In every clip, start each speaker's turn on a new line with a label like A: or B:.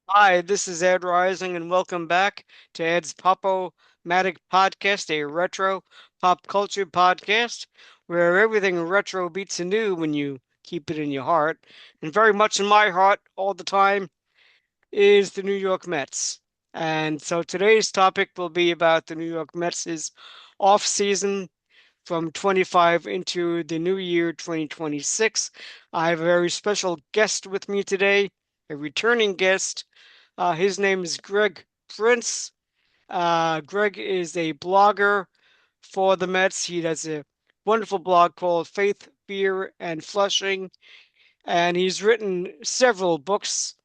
A: Hi, this is Ed Rising, and welcome back to Ed's Popo Matic podcast, a retro pop culture podcast where everything retro beats a new when you keep it in your heart. And very much in my heart all the time is the New York Mets. And so today's topic will be about the New York Mets' off season from 25 into the new year 2026. I have a very special guest with me today, a returning guest. His name is Greg Prince. Greg is a blogger for the Mets. He has a wonderful blog called Faith, Fear, and Flushing, and he's written several books,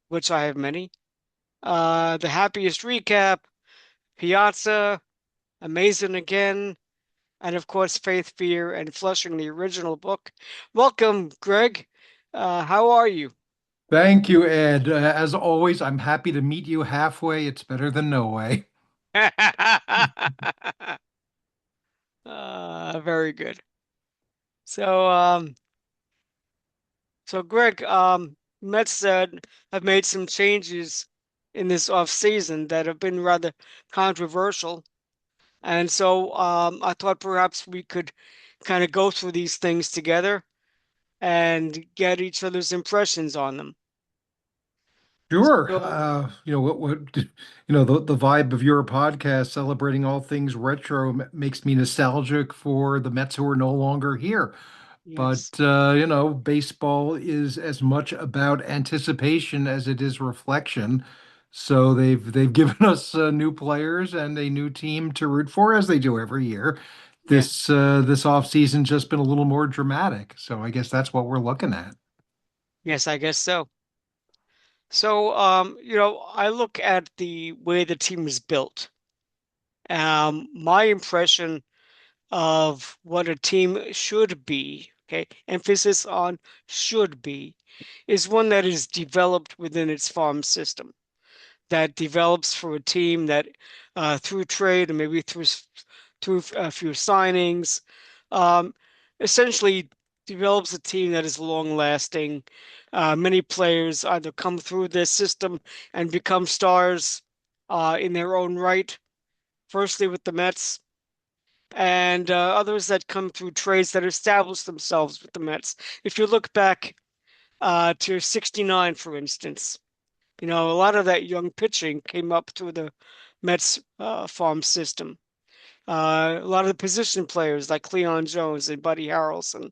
A: which I have many. The Happiest Recap, Piazza, Amazing Again, and of course, Faith, Fear, and Flushing, the original book. Welcome, Greg. How are you?
B: Thank you, Ed. As always, I'm happy to meet you halfway. It's better than no way.
A: Very good. So, Greg, Mets have made some changes in this off season that have been rather controversial, and so I thought perhaps we could kind of go through these things together and get each other's impressions on them.
B: Sure.
A: So,
B: The vibe of your podcast celebrating all things retro makes me nostalgic for the Mets who are no longer here. But
A: yes,
B: baseball is as much about anticipation as it is reflection. So they've given us new players and a new team to root for, as they do every year.
A: yeah,
B: This offseason just been a little more dramatic. So I guess that's what we're looking at.
A: yes, I guess so. So, I look at the way the team is built. My impression of what a team should be, okay, emphasis on should be, is one that is developed within its farm system, that develops for a team that through trade and maybe through a few signings, um, essentially develops a team that is long lasting. Many players either come through this system and become stars in their own right, firstly with the Mets, and others that come through trades that establish themselves with the Mets. If you look back to '69, for instance, a lot of that young pitching came up through the Mets farm system. A lot of the position players like Cleon Jones and Buddy Harrelson,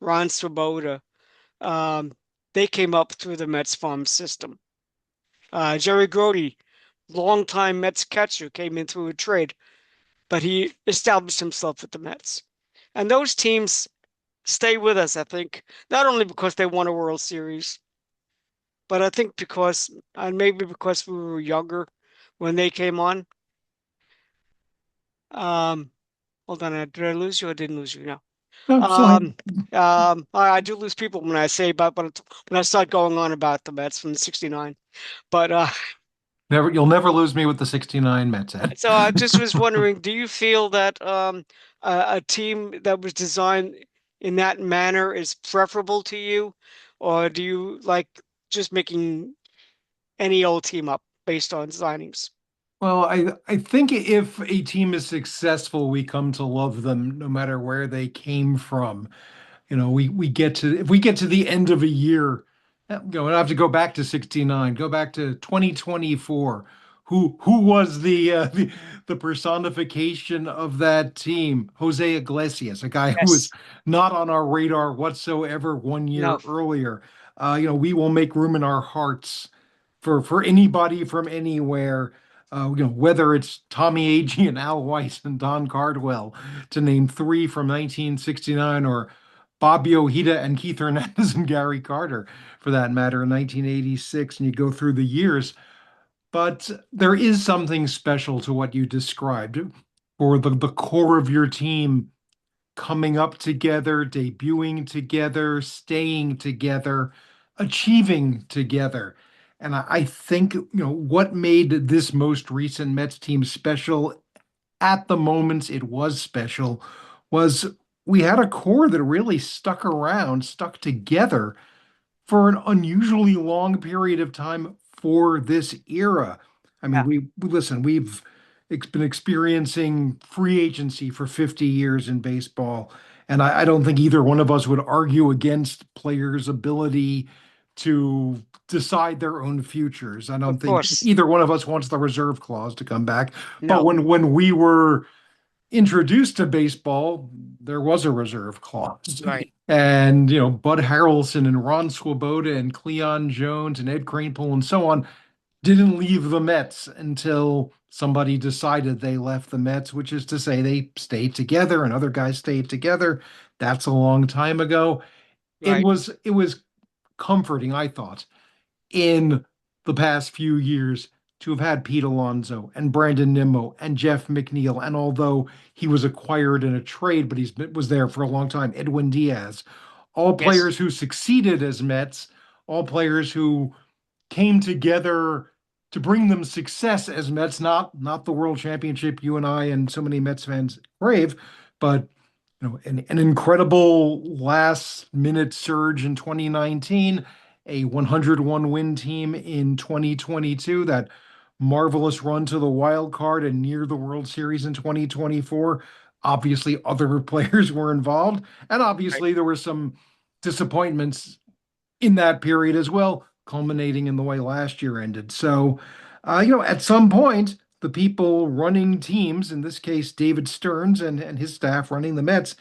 A: Ron Swoboda, um, they came up through the Mets farm system. Jerry Grody, longtime Mets catcher, came in through a trade, but he established himself with the Mets. And those teams stay with us, I think, not only because they won a World Series, but I think because, and maybe because we were younger when they came on. Um, Hold on, did I lose you or didn't lose you? No.
B: No, still here.
A: I do lose people when I say about when I start going on about the Mets from '69. But
B: You'll never lose me with the 69 Mets, Ed.
A: so I just was wondering, do you feel that a team that was designed in that manner is preferable to you, or do you like just making any old team up based on signings?
B: Well, I think if a team is successful, we come to love them no matter where they came from. We get to if we get to the end of a year, I have to go back to 69, go back to 2024. Who was the personification of that team? Jose Iglesias, a guy who was
A: Yes.
B: not on our radar whatsoever one year
A: No.
B: earlier. We will make room in our hearts for anybody from anywhere. Whether it's Tommy Agee and Al Weiss and Don Cardwell, to name three from 1969, or Bobby Ojeda and Keith Hernandez and Gary Carter, for that matter, in 1986, and you go through the years. But there is something special to what you described for the core of your team coming up together, debuting together, staying together, achieving together. And I think, what made this most recent Mets team special at the moments it was special was we had a core that really stuck around, stuck together for an unusually long period of time for this era. I mean,
A: Yeah,
B: listen, been experiencing free agency for 50 years in baseball, and I don't think either one of us would argue against players' ability to decide their own futures. I don't
A: of
B: think
A: course.
B: either one of us wants the reserve clause to come back. But
A: No,
B: when we were introduced to baseball, there was a reserve clause.
A: right,
B: And, Bud Harrelson and Ron Swoboda and Cleon Jones and Ed Kranepool and so on didn't leave the Mets until somebody decided they left the Mets, which is to say they stayed together and other guys stayed together. That's a long time ago.
A: right.
B: It was comforting, I thought, in the past few years to have had Pete Alonso and Brandon Nimmo and Jeff McNeil. And although he was acquired in a trade, but was there for a long time, Edwin Diaz, all
A: Yes,
B: players who succeeded as Mets, all players who came together to bring them success as Mets, not the world championship you and I and so many Mets fans crave, but an incredible last minute surge in 2019, a 101 win team in 2022, that marvelous run to the wild card and near the World Series in 2024. Obviously, other players were involved, and
A: right.
B: obviously there were some disappointments in that period as well, culminating in the way last year ended. So, at some point, the people running teams, in this case, David Stearns and his staff running the Mets,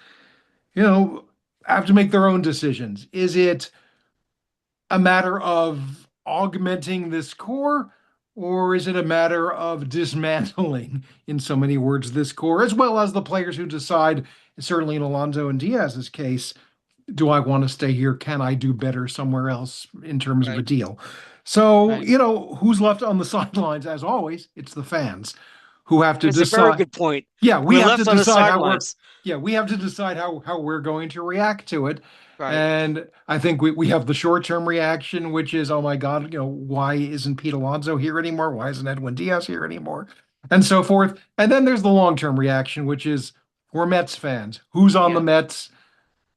B: you know, have to make their own decisions. Is it a matter of augmenting this core, or is it a matter of dismantling, in so many words, this core, as well as the players who decide, certainly in Alonso and Diaz's case, do I want to stay here? Can I do better somewhere else in terms of a
A: Right,
B: deal? So,
A: right.
B: who's left on the sidelines? As always, it's the fans who have to
A: That's a very
B: decide.
A: good point.
B: Yeah, we
A: We're
B: have to
A: left on the
B: decide how we're.
A: sidelines.
B: Yeah, we have to decide how we're going to react to it.
A: Right,
B: And I think we have the short-term reaction, which is, oh my God, why isn't Pete Alonso here anymore? Why isn't Edwin Diaz here anymore? And so forth. And then there's the long-term reaction, which is we're Mets fans. Who's on the
A: yeah,
B: Mets?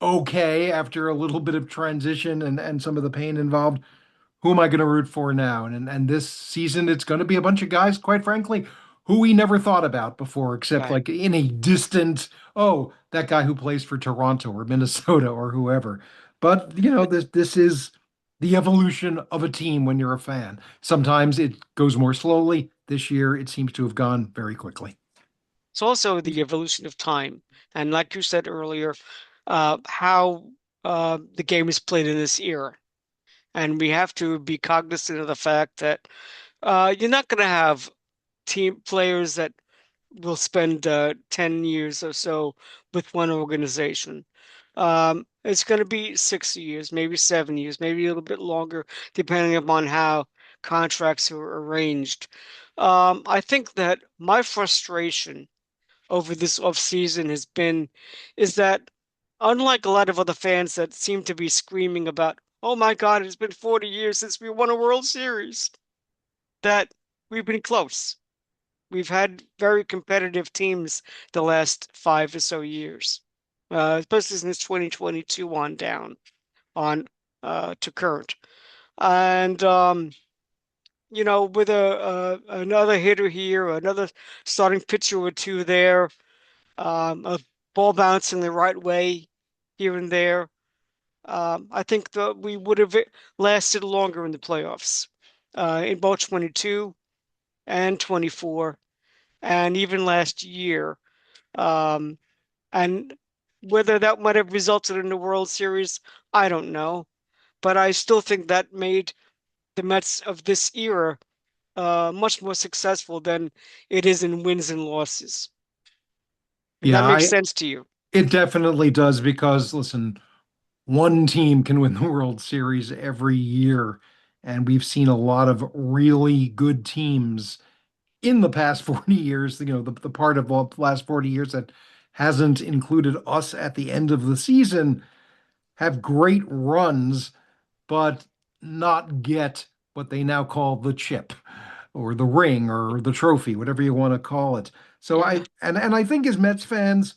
B: Okay, after a little bit of transition and some of the pain involved, who am I going to root for now? And this season, it's going to be a bunch of guys, quite frankly, who we never thought about before, except
A: right.
B: like in a distant, oh, that guy who plays for Toronto or Minnesota or whoever. But this is the evolution of a team when you're a fan. Sometimes it goes more slowly. This year, it seems to have gone very quickly.
A: It's also the evolution of time. And like you said earlier, how the game is played in this era. And we have to be cognizant of the fact that you're not going to have team players that will spend 10 years or so with one organization. It's going to be 6 years, maybe 7 years, maybe a little bit longer, depending upon how contracts are arranged. I think that my frustration over this offseason has been is that unlike a lot of other fans that seem to be screaming about, oh my God, it's been 40 years since we won a World Series, that we've been close. We've had very competitive teams the last 5 or so years, especially since 2022 on down on to current. And with another hitter here, another starting pitcher or two there, a ball bouncing the right way here and there. I think that we would have lasted longer in the playoffs, in both 22 and 24, and even last year. Um, and whether that might have resulted in the World Series, I don't know. But I still think that made the Mets of this era much more successful than it is in wins and losses. If that
B: Yeah,
A: makes sense to you.
B: it definitely does because listen, one team can win the World Series every year. And we've seen a lot of really good teams in the past 40 years, the part of the last 40 years that hasn't included us at the end of the season, have great runs, but not get what they now call the chip or the ring or the trophy, whatever you want to call it. So
A: Yeah,
B: and I think as Mets fans,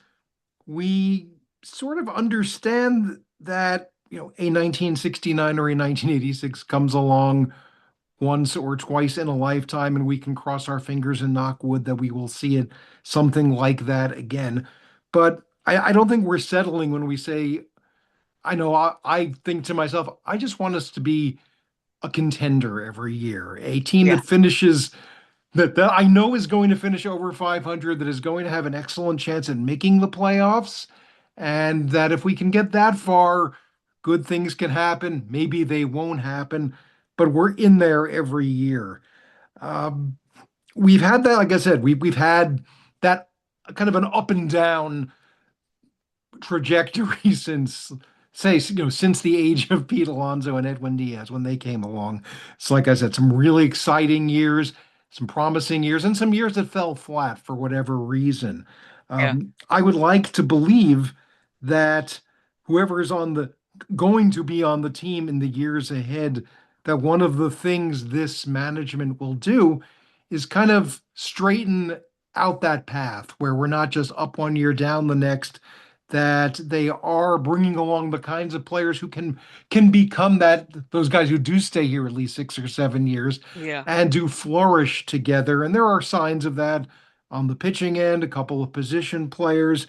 B: we sort of understand that, a 1969 or a 1986 comes along once or twice in a lifetime, and we can cross our fingers and knock wood that we will see it something like that again. But I don't think we're settling when we say, I think to myself, I just want us to be a contender every year, a team
A: Yeah,
B: that finishes that I know is going to finish over 500, that is going to have an excellent chance at making the playoffs, and that if we can get that far, good things can happen. Maybe they won't happen, but we're in there every year. Um, we've had that, like I said, we've had that kind of an up and down trajectory since since the age of Pete Alonso and Edwin Diaz when they came along. It's like I said, some really exciting years, some promising years, and some years that fell flat for whatever reason.
A: yeah,
B: I would like to believe that whoever is on the going to be on the team in the years ahead, that one of the things this management will do is kind of straighten out that path where we're not just up one year, down the next, that they are bringing along the kinds of players who can become those guys who do stay here at least 6 or 7 years
A: yeah.
B: and do flourish together. And there are signs of that on the pitching end, a couple of position players.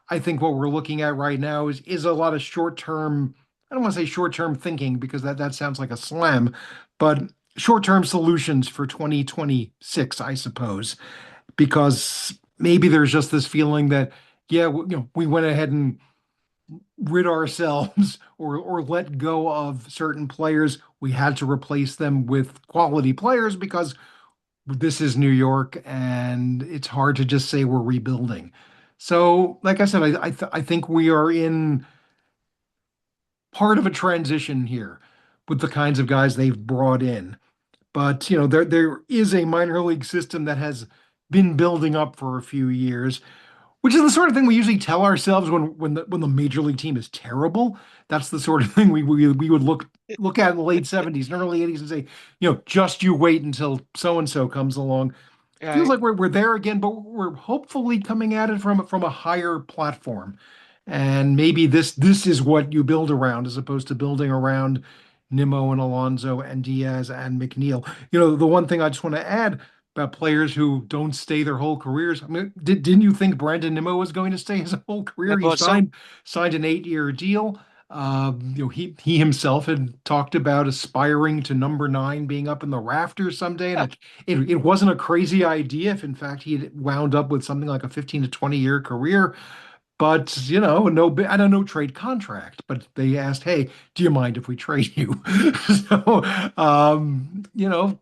B: I think what we're looking at right now is a lot of short term. I don't want to say short term thinking because that sounds like a slam, but short term solutions for 2026, I suppose, because maybe there's just this feeling that, yeah, we went ahead and rid ourselves or let go of certain players. We had to replace them with quality players because this is New York and it's hard to just say we're rebuilding. So, like I said, I think we are in part of a transition here with the kinds of guys they've brought in. But there is a minor league system that has been building up for a few years, which is the sort of thing we usually tell ourselves when the major league team is terrible. That's the sort of thing we would look at in the late 70s and early 80s and say, just you wait until so and so comes along. Feels
A: Right.
B: like we're there again, but we're hopefully coming at it from a higher platform. And maybe this is what you build around as opposed to building around Nimmo and Alonso and Diaz and McNeil. The one thing I just want to add about players who don't stay their whole careers. I mean, didn't you think Brandon Nimmo was going to stay his whole
A: I
B: career? He
A: thought so.
B: signed an 8-year deal. He himself had talked about aspiring to number nine, being up in the rafters someday, and it wasn't a crazy idea if in fact he had wound up with something like a 15 to 20-year career. But no, I don't know trade contract. But they asked, "Hey, do you mind if we trade you?" So,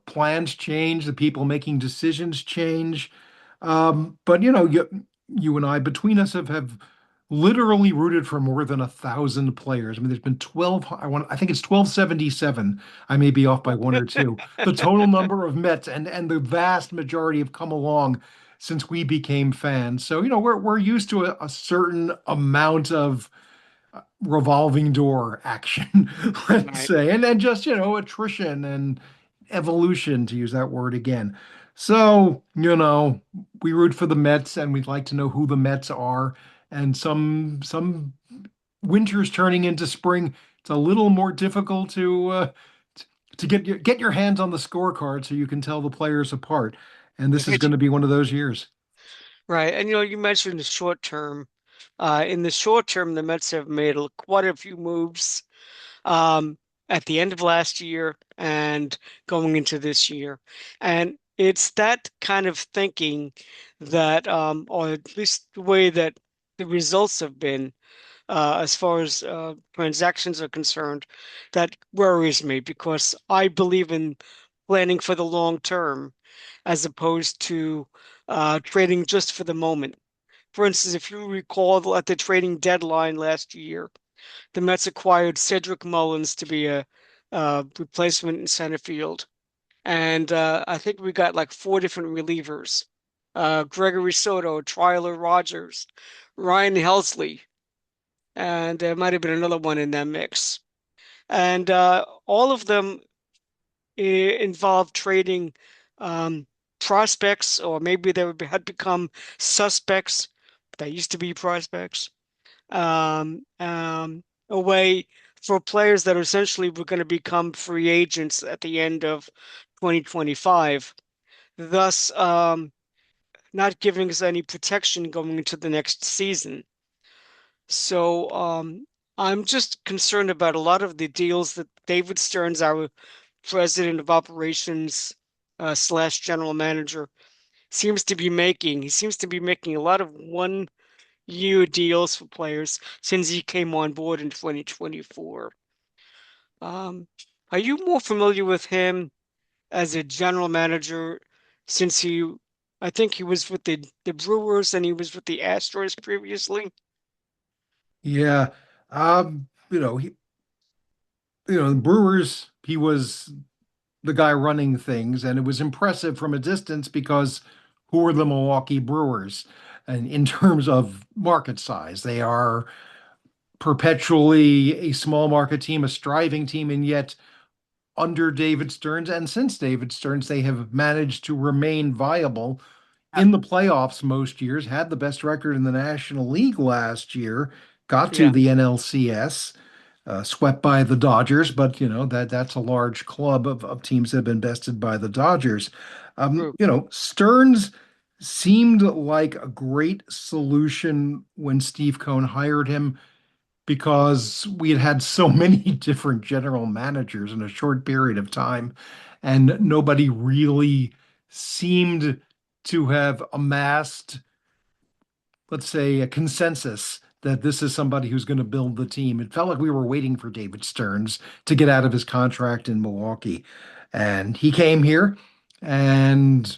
B: plans change, the people making decisions change. But you and I, between us, have literally rooted for more than 1,000 players. I mean, there's been 12. I think it's 1277. I may be off by one or two. The total number of Mets and the vast majority have come along since we became fans. So, we're used to a certain amount of revolving door action, let's
A: Right.
B: say, and then just, attrition and evolution, to use that word again. So, we root for the Mets and we'd like to know who the Mets are. And some winter's turning into spring. It's a little more difficult to get your hands on the scorecard so you can tell the players apart. And this is going to be one of those years.
A: Right. And you mentioned the short term. In the short term, the Mets have made quite a few moves at the end of last year and going into this year. And it's that kind of thinking that, or at least the way that the results have been, as far as transactions are concerned, that worries me because I believe in planning for the long term as opposed to trading just for the moment. For instance, if you recall at the trading deadline last year, the Mets acquired Cedric Mullins to be a replacement in center field. And I think we got like four different relievers. Gregory Soto, Tyler Rogers, Ryan Helsley, and there might have been another one in that mix. And all of them involved trading um, prospects, or maybe had become suspects that used to be prospects, away for players that essentially were going to become free agents at the end of 2025, thus not giving us any protection going into the next season. So I'm just concerned about a lot of the deals that David Stearns, our president of operations slash general manager, seems to be making. He seems to be making a lot of 1 year deals for players since he came on board in 2024. Um, are you more familiar with him as a general manager since I think he was with the Brewers and he was with the Astros previously?
B: Yeah. The Brewers, he was the guy running things, and it was impressive from a distance because who are the Milwaukee Brewers? And in terms of market size, they are perpetually a small market team, a striving team, and yet under David Stearns and since David Stearns, they have managed to remain viable in the playoffs most years, had the best record in the National League last year, got to
A: Yeah,
B: the NLCS, swept by the Dodgers, but that's a large club of teams that have been bested by the Dodgers.
A: true.
B: Stearns seemed like a great solution when Steve Cohn hired him because we had had so many different general managers in a short period of time, and nobody really seemed to have amassed, let's say, a consensus that this is somebody who's going to build the team. It felt like we were waiting for David Stearns to get out of his contract in Milwaukee. And he came here, and,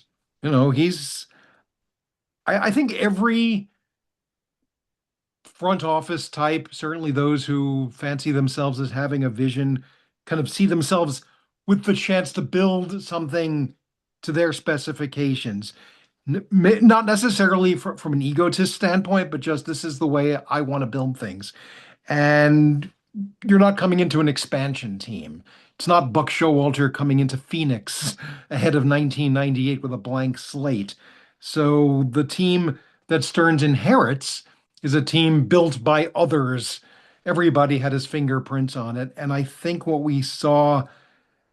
B: I think every front office type, certainly those who fancy themselves as having a vision, kind of see themselves with the chance to build something to their specifications. Not necessarily from an egotist standpoint, but just this is the way I want to build things. And you're not coming into an expansion team. It's not Buck Showalter coming into Phoenix ahead of 1998 with a blank slate. So the team that Stearns inherits is a team built by others. Everybody had his fingerprints on it. And I think what we saw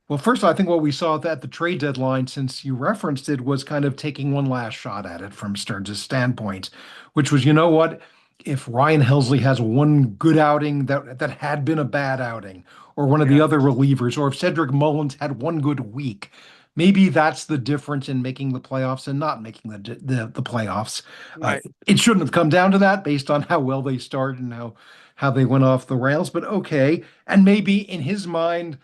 B: well, first, I think what we saw at the trade deadline, since you referenced it, was kind of taking one last shot at it from Stearns' standpoint, which was, you know what? If Ryan Helsley has one good outing that had been a bad outing, or one of the
A: Yeah,
B: other relievers, or if Cedric Mullins had one good week, maybe that's the difference in making the playoffs and not making the playoffs. Uh,
A: right.
B: it shouldn't have come down to that based on how well they started and how they went off the rails, but okay. And maybe in his mind,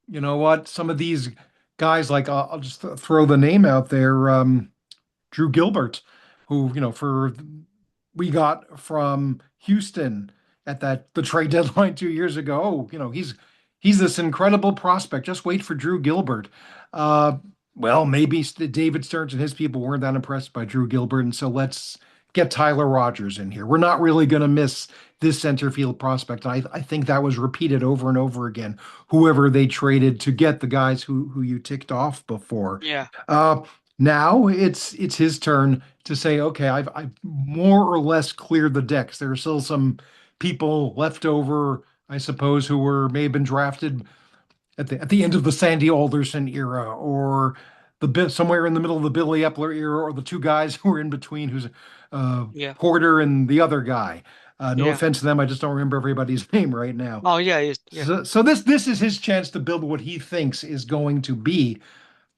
B: you know what? Some of these guys, like I'll just throw the name out there, Drew Gilbert, who, for we got from Houston at the trade deadline 2 years ago. Oh, he's this incredible prospect. Just wait for Drew Gilbert. Uh, well, maybe David Stearns and his people weren't that impressed by Drew Gilbert, and so let's get Tyler Rogers in here. We're not really going to miss this center field prospect. I think that was repeated over and over again. Whoever they traded to get the guys who you ticked off before.
A: Yeah,
B: Uh, Now it's his turn to say, okay, I've more or less cleared the decks. There are still some people left over, I suppose, who may have been drafted at the end of the Sandy Alderson era, or the bit somewhere in the middle of the Billy Epler era, or the two guys who were in between, who's uh,
A: yeah,
B: Porter and the other guy. No
A: yeah.
B: offense to them, I just don't remember everybody's name right now.
A: Oh, yeah, yeah,
B: So this is his chance to build what he thinks is going to be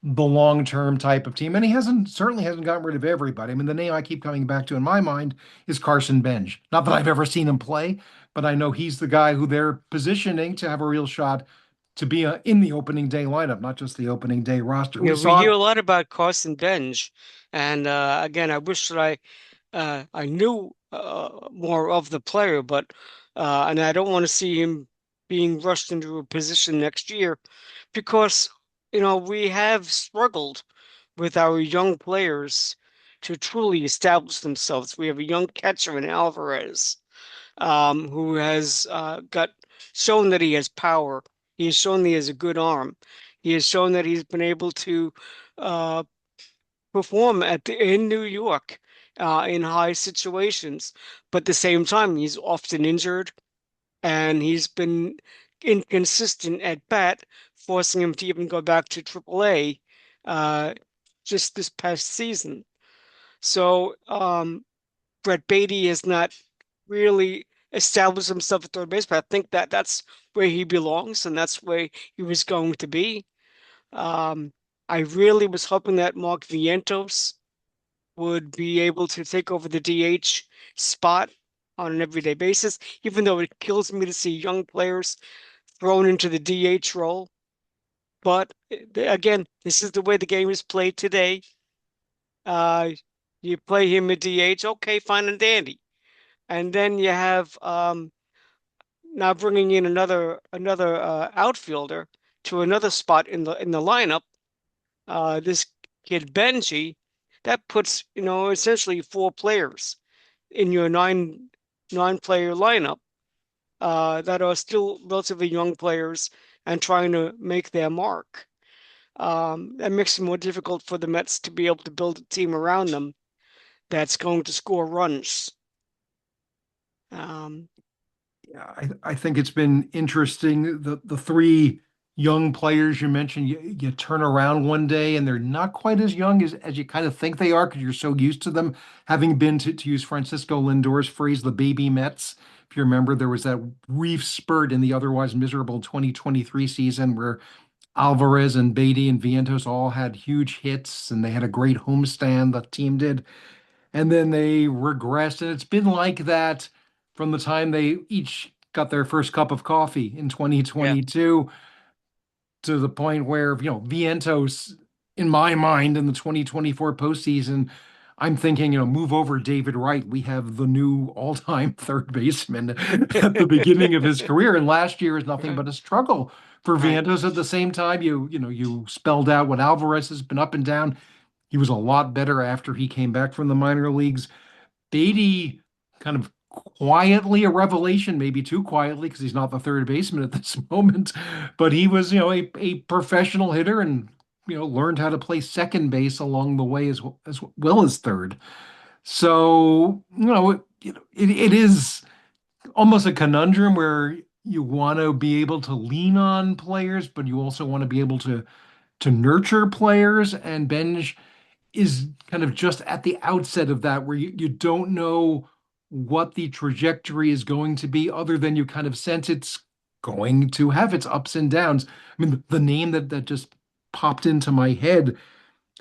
B: the long-term type of team. And he certainly hasn't gotten rid of everybody. I mean, the name I keep coming back to in my mind is Carson Benj. Not that I've ever seen him play, but I know he's the guy who they're positioning to have a real shot to be in the opening day lineup, not just the opening day roster.
A: yeah.
B: We
A: We
B: saw
A: hear
B: it.
A: a lot about Carson Benj, and again, I wish that I knew more of the player, but and I don't want to see him being rushed into a position next year because we have struggled with our young players to truly establish themselves. We have a young catcher in Alvarez, who has got shown that he has power. He has shown that he has a good arm. He has shown that he's been able to uh, perform in New York in high situations. But at the same time, he's often injured and he's been inconsistent at bat, forcing him to even go back to AAA. uh, just this past season. So Brett Beatty has not really established himself at third base, but I think that that's where he belongs and that's where he was going to be. Um, I really was hoping that Mark Vientos would be able to take over the DH spot on an everyday basis, even though it kills me to see young players thrown into the DH role. But again, this is the way the game is played today. Uh, you play him at DH, okay, fine and dandy. And then you have now bringing in another outfielder to another spot in the lineup. This kid Benji, that puts essentially four players in your nine player lineup that are still relatively young players and trying to make their mark. That makes it more difficult for the Mets to be able to build a team around them that's going to score runs. Um,
B: Yeah, I think it's been interesting. The three young players you mentioned, you turn around one day and they're not quite as young as you kind of think they are because you're so used to them having been to use Francisco Lindor's phrase, the baby Mets. If you remember, there was that brief spurt in the otherwise miserable 2023 season where Alvarez and Beatty and Vientos all had huge hits and they had a great homestand, the team did. And then they regressed. And it's been like that from the time they each got their first cup of coffee in
A: yeah.
B: 2022 to the point where, Vientos, in my mind, in the 2024 postseason, I'm thinking, move over David Wright. We have the new all-time third baseman at the beginning of his career. And last year is nothing but a struggle for
A: Right.
B: Vientos. At the same time, you spelled out what Alvarez has been up and down. He was a lot better after he came back from the minor leagues. Beatty kind of quietly a revelation, maybe too quietly because he's not the third baseman at this moment, but he was, a professional hitter and, learned how to play second base along the way as well as third. So, it is almost a conundrum where you want to be able to lean on players, but you also want to be able to nurture players. And Benj is kind of just at the outset of that, where you don't know what the trajectory is going to be, other than you kind of sense it's going to have its ups and downs. I mean, the name that just popped into my head,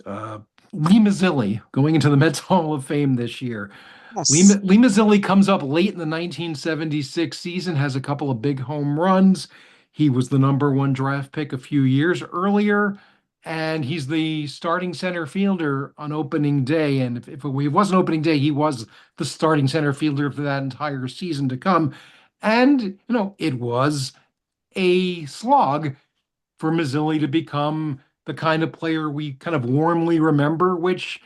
B: uh, Lee Mazzilli, going into the Mets Hall of Fame this year.
A: Yes.
B: Lee Mazzilli comes up late in the 1976 season, has a couple of big home runs. He was the number one draft pick a few years earlier, and he's the starting center fielder on opening day. And if it wasn't opening day, he was the starting center fielder for that entire season to come. And, it was a slog for Mazzilli to become the kind of player we kind of warmly remember, which,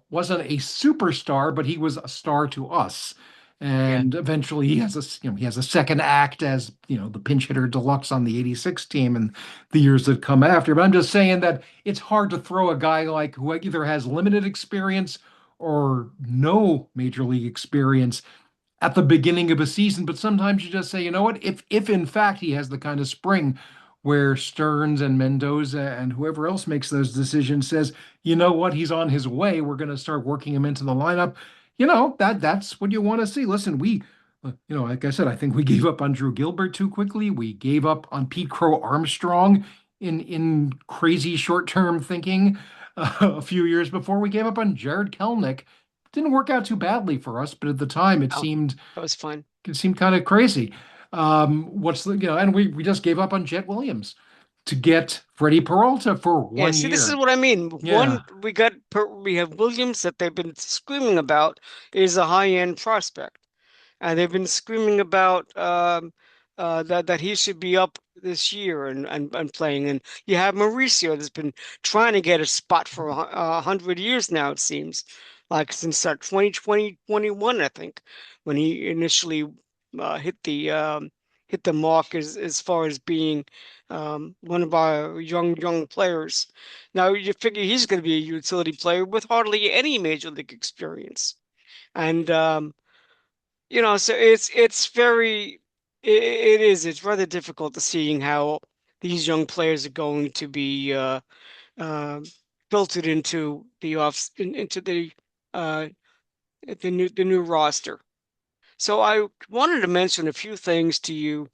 B: wasn't a superstar, but he was a star to us.
A: Yeah.
B: And eventually he has a second act as, the pinch hitter deluxe on the 86 team and the years that come after. But I'm just saying that it's hard to throw a guy like who either has limited experience or no major league experience at the beginning of a season, but sometimes you just say, you know what, if in fact he has the kind of spring where Stearns and Mendoza and whoever else makes those decisions says, you know what, he's on his way, we're going to start working him into the lineup. That's what you want to see. Listen, like I said, I think we gave up on Drew Gilbert too quickly. We gave up on Pete Crow Armstrong in crazy short-term thinking a few years before. We gave up on Jared Kelnick. Didn't work out too badly for us, but at the time
A: Oh, that was fun.
B: it seemed kind of crazy. And we just gave up on Jet Williams to get Freddie Peralta for
A: Yeah,
B: one
A: see, this is
B: year.
A: what I mean.
B: Yeah.
A: One, we have Williams that they've been screaming about is a high-end prospect. And they've been screaming about that he should be up this year and playing. And you have Mauricio that's been trying to get a spot for 100 years now, it seems, like since 2020, 21, I think, when he initially hit the mark as far as being one of our young players. Now you figure he's going to be a utility player with hardly any major league experience. And so it's very it is it's rather difficult to seeing how these young players are going to be uh, filtered into into uh, the new roster. So I wanted to mention a few things to you,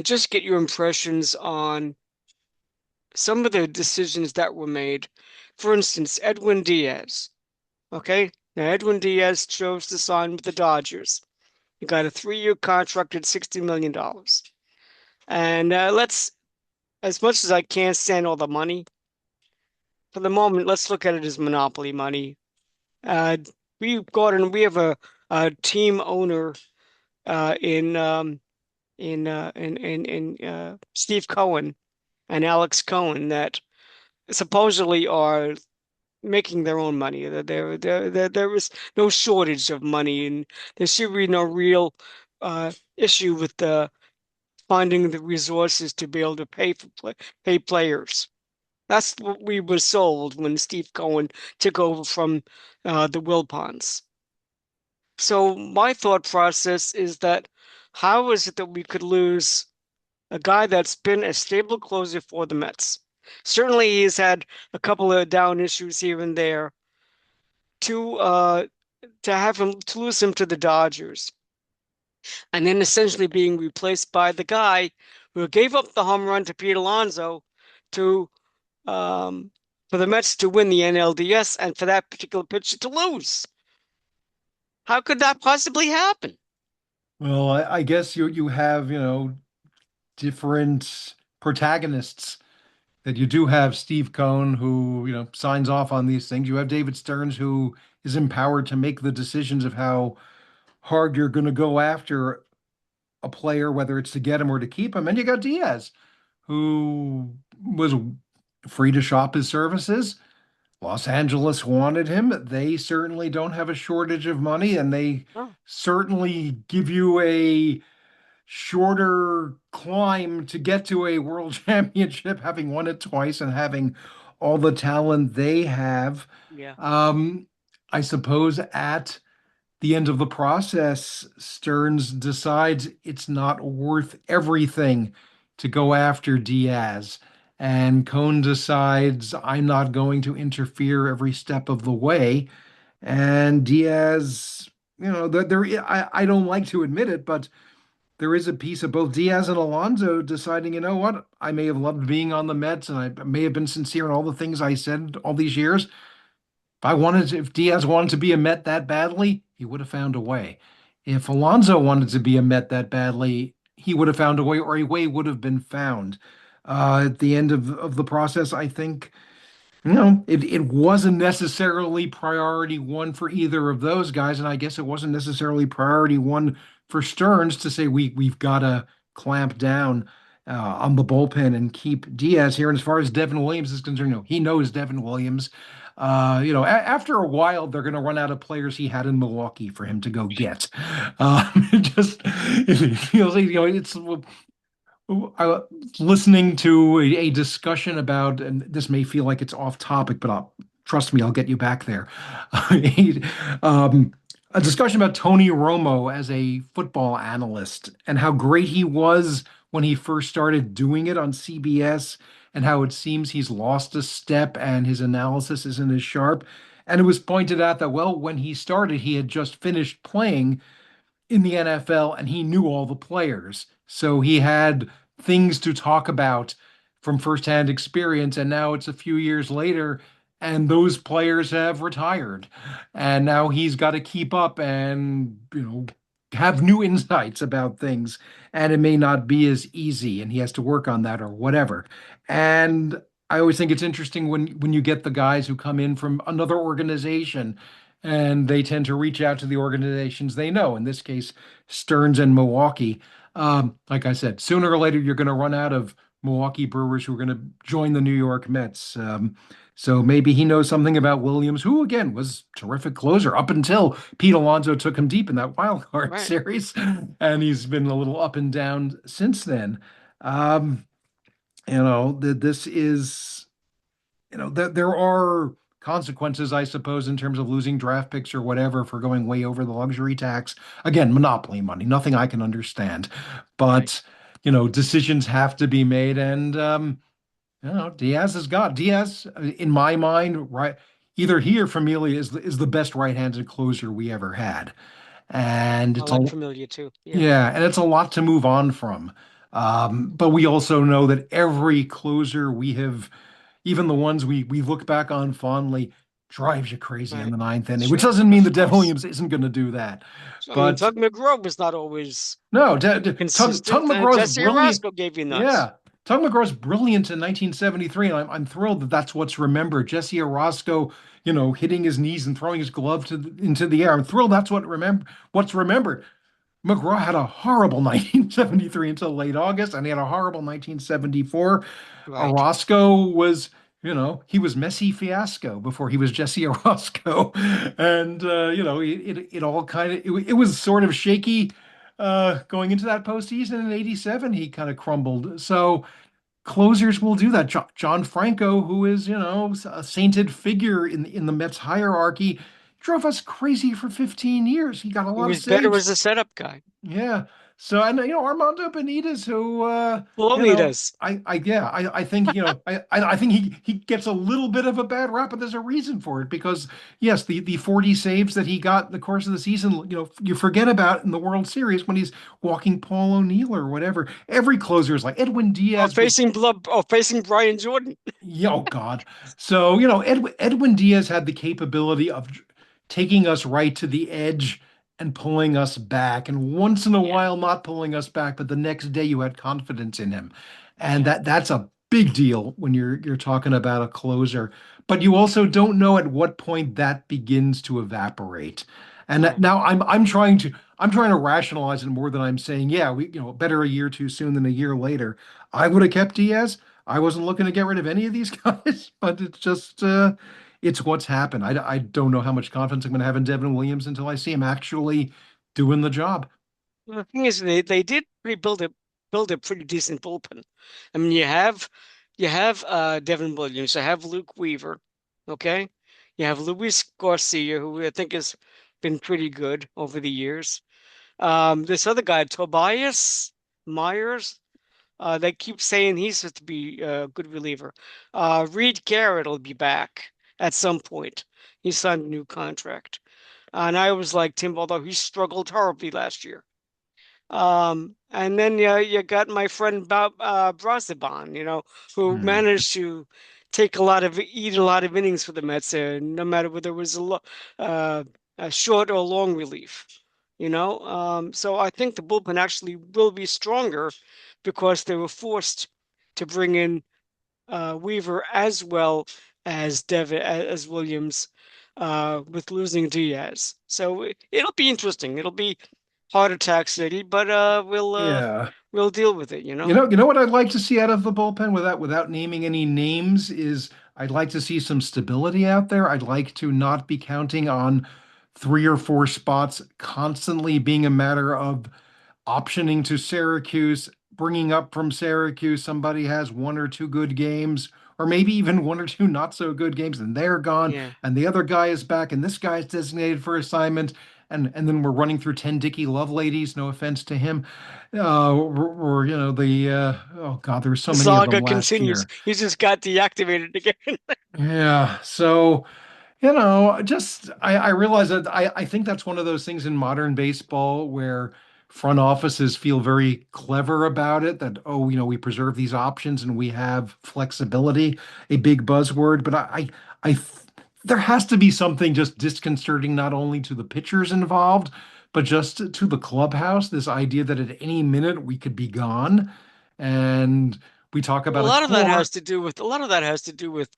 A: just get your impressions on some of the decisions that were made. For instance, Edwin Diaz. Okay, now Edwin Diaz chose to sign with the Dodgers. He got a 3-year contract at $60 million. And as much as I can't stand all the money, for the moment, let's look at it as monopoly money. Uh, we have a team owner in Steve Cohen and Alex Cohen that supposedly are making their own money. There is no shortage of money, and there should be no real issue with finding the resources to be able to pay players. That's what we were sold when Steve Cohen took over from the Wilpons. So my thought process is that how is it that we could lose a guy that's been a stable closer for the Mets? Certainly, he's had a couple of down issues here and there. To to lose him to the Dodgers, and then essentially being replaced by the guy who gave up the home run to Pete Alonso to um, for the Mets to win the NLDS and for that particular pitcher to lose. How could that possibly happen?
B: Well, I guess you have, different protagonists that you do have Steve Cohn who, signs off on these things. You have David Stearns who is empowered to make the decisions of how hard you're going to go after a player, whether it's to get him or to keep him. And you got Diaz, who was free to shop his services. Los Angeles wanted him. They certainly don't have a shortage of money, and they
A: Oh,
B: certainly give you a shorter climb to get to a world championship, having won it twice and having all the talent they have.
A: yeah.
B: Um, I suppose at the end of the process, Stearns decides it's not worth everything to go after Diaz. And Cohn decides I'm not going to interfere every step of the way. And Diaz, I don't like to admit it, but there is a piece of both Diaz and Alonso deciding, you know what, I may have loved being on the Mets and I may have been sincere in all the things I said all these years. If Diaz wanted to be a Met that badly, he would have found a way. If Alonso wanted to be a Met that badly, he would have found a way, or a way would have been found. At the end of the process, I think, it wasn't necessarily priority one for either of those guys, and I guess it wasn't necessarily priority one for Stearns to say we've got to clamp down on the bullpen and keep Diaz here. And as far as Devin Williams is concerned, he knows Devin Williams. After a while, they're going to run out of players he had in Milwaukee for him to go get. It feels like, it's I was listening to a discussion about, and this may feel like it's off topic, but trust me, I'll get you back there. um, a discussion about Tony Romo as a football analyst and how great he was when he first started doing it on CBS, and how it seems he's lost a step and his analysis isn't as sharp. And it was pointed out that, well, when he started, he had just finished playing in the NFL and he knew all the players. So he had things to talk about from firsthand experience. And now it's a few years later and those players have retired. And now he's got to keep up and, have new insights about things. And it may not be as easy and he has to work on that or whatever. And I always think it's interesting when you get the guys who come in from another organization and they tend to reach out to the organizations they know. In this case, Stearns and Milwaukee. Like I said, sooner or later you're going to run out of Milwaukee Brewers who are going to join the New York Mets. So maybe he knows something about Williams, who again was terrific closer up until Pete Alonso took him deep in that wild card
A: Right.
B: series, and he's been a little up and down since then. Um, this is there are consequences, I suppose, in terms of losing draft picks or whatever for going way over the luxury tax. Again, monopoly money, nothing I can understand.
A: Right.
B: But, decisions have to be made. And You know, Diaz is God. Diaz, in my mind, right, either he or Familia is the best right-handed closer we ever had, and
A: I
B: it's
A: like
B: a
A: Familia too. Yeah.
B: yeah, and it's a lot to move on from. But we also know that every closer we have, even the ones we look back on fondly, drives you crazy in
A: Right.
B: the ninth inning, which
A: Sure.
B: doesn't mean
A: Of
B: that Devin
A: course.
B: Williams isn't going to do that.
A: So, I mean,
B: But
A: Tug McGraw was not always
B: no, Tug
A: consistent.
B: McGraw's
A: Jesse
B: brilliant.
A: Orosco gave you nuts.
B: Yeah, Tug McGraw's brilliant in 1973, and I'm thrilled that that's what's remembered. Jesse Orosco, hitting his knees and throwing his glove into the air. I'm thrilled that's what's remembered. McGraw had a horrible 1973 until late August, and he had a horrible 1974.
A: Right.
B: Orozco was, he was Messi Fiasco before he was Jesse Orozco. And, it all it was sort of shaky going into that postseason in 87. He kind of crumbled. So closers will do that. John Franco, who is, a sainted figure in the Mets hierarchy, drove us crazy for 15 years. He got a
A: He
B: lot of
A: was better
B: saves.
A: as a setup guy.
B: Yeah. So and Armando Benitez, who
A: Lolitas.
B: I think I think he gets a little bit of a bad rap, but there's a reason for it because yes, the 40 saves that he got in the course of the season, you forget about in the World Series when he's walking Paul O'Neill or whatever. Every closer is like Edwin
A: Or
B: Diaz was.
A: facing blood, or facing Brian Jordan.
B: Yeah, oh God. So, Edwin Diaz had the capability of taking us right to the edge and pulling us back, and once in a
A: Yeah.
B: while not pulling us back, but the next day you had confidence in him. And
A: Yeah.
B: that's a big deal when you're talking about a closer. But you also don't know at what point that begins to evaporate. And
A: Right.
B: now I'm trying to rationalize it more than I'm saying, yeah, better a year too soon than a year later. I would have kept Diaz. I wasn't looking to get rid of any of these guys, but it's just it's what's happened. I don't know how much confidence I'm going to have in Devin Williams until I see him actually doing the job.
A: Well, the thing is, they did build a pretty decent bullpen. I mean, you have Devin Williams, you have Luke Weaver, okay? You have Luis Garcia, who I think has been pretty good over the years. This other guy, Tobias Myers, they keep saying he's supposed to be a good reliever. Reed Garrett will be back at some point. He signed a new contract. And I was like Tim, although he struggled horribly last year. And then you got my friend Bob Braziban, who
B: Hmm.
A: managed to eat a lot of innings for the Mets, no matter whether it was uh, a short or long relief. So I think the bullpen actually will be stronger because they were forced to bring in Weaver as well as as Williams, with losing Diaz. So it'll be interesting. It'll be heart attack city, but
B: Yeah.
A: we'll deal with it, you
B: You
A: know?
B: know, you know what I'd like to see out of the bullpen without naming any names is I'd like to see some stability out there. I'd like to not be counting on three or four spots constantly being a matter of optioning to Syracuse, bringing up from Syracuse, somebody has one or two good games, or maybe even one or two not so good games, and they're gone,
A: Yeah.
B: and the other guy is back, and this guy is designated for assignment, and then we're running through 10 Dicky Love ladies, no offense to him. Or oh God, there were so
A: The
B: many of them
A: saga
B: last
A: continues.
B: year.
A: He just got deactivated again.
B: Yeah, so just I realize that I think that's one of those things in modern baseball where front offices feel very clever about it, that, oh, we preserve these options and we have flexibility, a big buzzword. But there has to be something just disconcerting, not only to the pitchers involved, but just to the clubhouse, this idea that at any minute we could be gone. And we talk
A: Well,
B: about a core.
A: a lot of that has to do with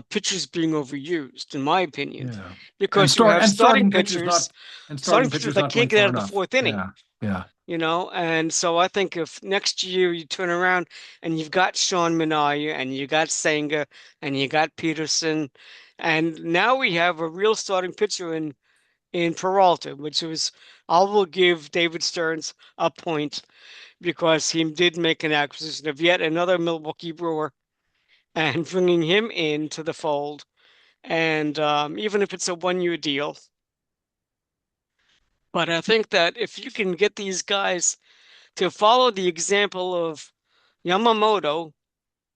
A: pitchers being overused, in my opinion,
B: Yeah. And
A: because you
B: start
A: have
B: and starting pitchers not and
A: starting
B: starting
A: pitchers
B: pitchers
A: that
B: not
A: can't
B: going
A: get out
B: far
A: of the
B: enough.
A: fourth inning.
B: Yeah. Yeah.
A: And so I think if next year you turn around and you've got Sean Manaea and you got Senga and you got Peterson, and now we have a real starting pitcher in Peralta, which was I will give David Stearns a point because he did make an acquisition of yet another Milwaukee Brewer and bringing him into the fold. And even if it's a 1 year deal, but I think that if you can get these guys to follow the example of Yamamoto,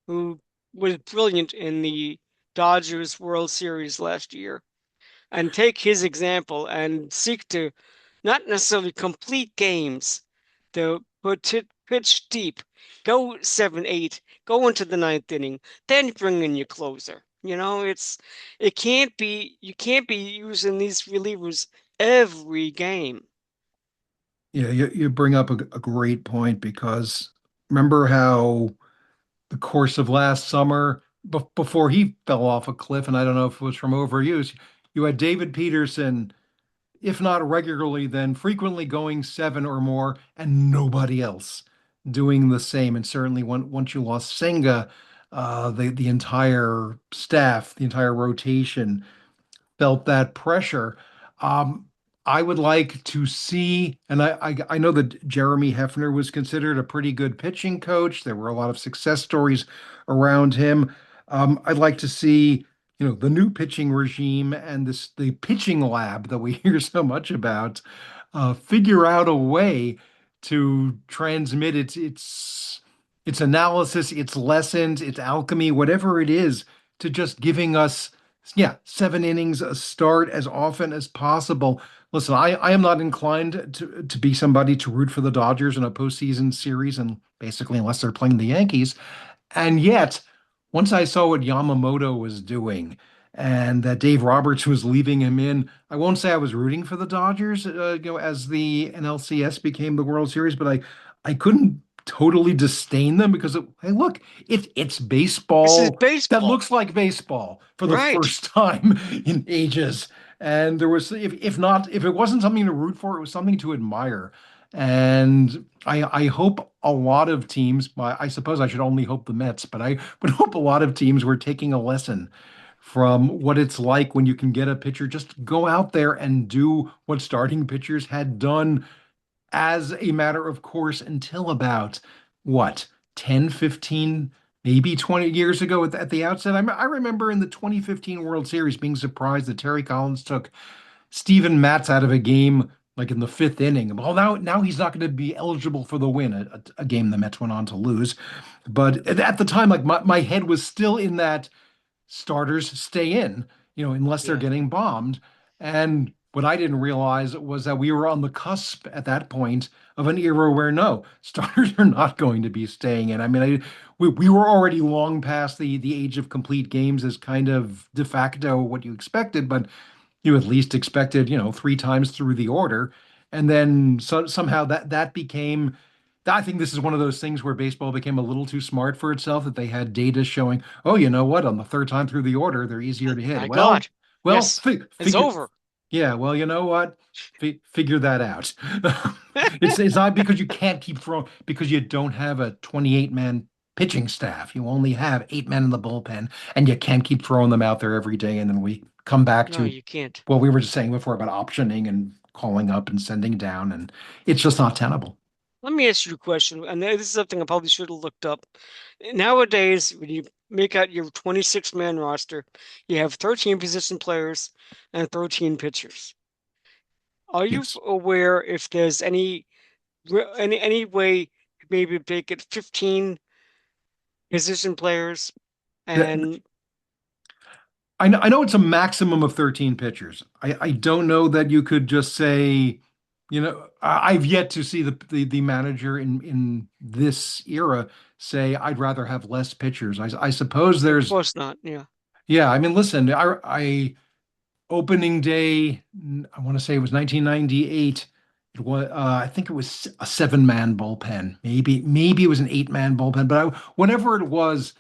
A: who was brilliant in the Dodgers World Series last year, and take his example and seek to not necessarily complete games, to pitch deep, go 7-8, go into the ninth inning, then bring in your closer. It can't be you can't be using these relievers every game.
B: Yeah, you bring up a great point because remember how the course of last summer, before he fell off a cliff, and I don't know if it was from overuse, you had David Peterson, if not regularly, then frequently going seven or more, and nobody else doing the same. And certainly once you lost Senga, the entire staff, the entire rotation felt that pressure. Um, I would like to see, and I know that Jeremy Hefner was considered a pretty good pitching coach. There were a lot of success stories around him. I'd like to see, the new pitching regime and the pitching lab that we hear so much about, figure out a way to transmit its analysis, its lessons, its alchemy, whatever it is, to just giving us, yeah, 7 innings a start as often as possible. Listen, I am not inclined to be somebody to root for the Dodgers in a postseason series, and basically unless they're playing the Yankees. And yet, once I saw what Yamamoto was doing and that Dave Roberts was leaving him in, I won't say I was rooting for the Dodgers, as the NLCS became the World Series, but I couldn't totally disdain them because hey, look, it's
A: This is
B: baseball that
A: baseball,
B: looks like baseball for the
A: right?
B: first time in ages. And there was, if not, if it wasn't something to root for, it was something to admire. And I hope a lot of teams, I suppose I should only hope the Mets, but I would hope a lot of teams were taking a lesson from what it's like when you can get a pitcher, just go out there and do what starting pitchers had done as a matter of course until about what, 10, 15, maybe 20 years ago at the outset. I remember in the 2015 World Series being surprised that Terry Collins took Steven Matz out of a game like in the fifth inning. Well, now he's not going to be eligible for the win, a game the Mets went on to lose. But at the time, like my head was still in that starters stay in, unless they're
A: Yeah.
B: getting bombed. And what I didn't realize was that we were on the cusp at that point of an era where no, starters are not going to be staying in. I mean, we were already long past the age of complete games as kind of de facto what you expected, but you at least expected, 3 times through the order. And then somehow that became, I think this is one of those things where baseball became a little too smart for itself, that they had data showing, oh, you know what, on the third time through the order, they're easier to hit.
A: My God.
B: Well,
A: Yes. It's
B: figure,
A: over.
B: yeah, well, you know what? Figure that out. It's not because you can't keep throwing, because you don't have a 28-man pitching staff. You only have 8 men in the bullpen, and you can't keep throwing them out there every day. And then we come back
A: No,
B: to
A: you can't.
B: what we were just saying before about optioning and calling up and sending down, and it's just not tenable.
A: Let me ask you a question, and this is something I probably should have looked up. Nowadays, when you make out your 26-man roster, you have 13 position players and 13 pitchers. Are you
B: Yes.
A: aware if there's any way to maybe make it 15 position players
B: That
A: and
B: I know it's a maximum of 13 pitchers. I don't know that you could just say, I've yet to see the manager in this era say I'd rather have less pitchers. I suppose
A: of
B: there's,
A: course not. Yeah,
B: yeah, I mean, listen, I opening day, I want to say it was 1998. It was, I think it was a 7-man bullpen. Maybe it was an 8-man bullpen, but whatever it was,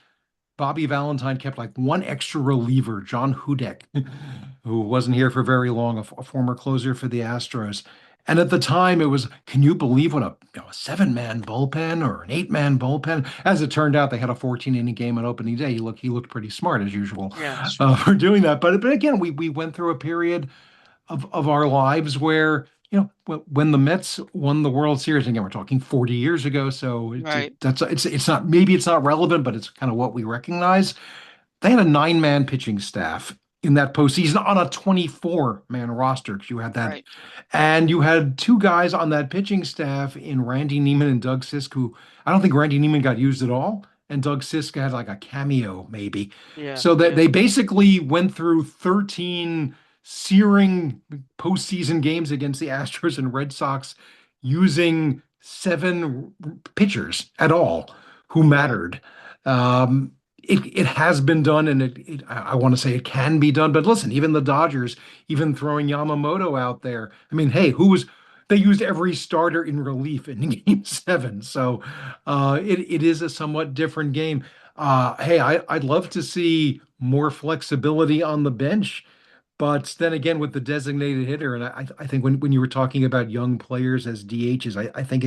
B: Bobby Valentine kept like one extra reliever, John Hudek, who wasn't here for very long, a former closer for the Astros. And at the time, it was, can you believe what a 7-man bullpen or an 8-man bullpen? As it turned out, they had a 14-inning game on opening day. He looked pretty smart as usual
A: yeah, that's true.
B: for doing that. But again, we went through a period of our lives where, when the Mets won the World Series, again, we're talking 40 years ago, so
A: Right,
B: it's not, maybe it's not relevant, but it's kind of what we recognize. They had a 9-man pitching staff in that postseason on a 24-man roster because you had that,
A: right.
B: and you had two guys on that pitching staff in Randy Neiman and Doug Sisk, who I don't think Randy Neiman got used at all. and Doug Siska had like a cameo maybe.
A: Yeah,
B: So that
A: yeah.
B: they basically went through 13 searing postseason games against the Astros and Red Sox using seven pitchers at all who
A: Right.
B: mattered. Um, it has been done, and I want to say it can be done. But listen, even the Dodgers, even throwing Yamamoto out there. I mean, hey, who was they used every starter in relief in Game 7, so it is a somewhat different game. Hey, I'd love to see more flexibility on the bench. But then again, with the designated hitter, and I think when you were talking about young players as DHs, I think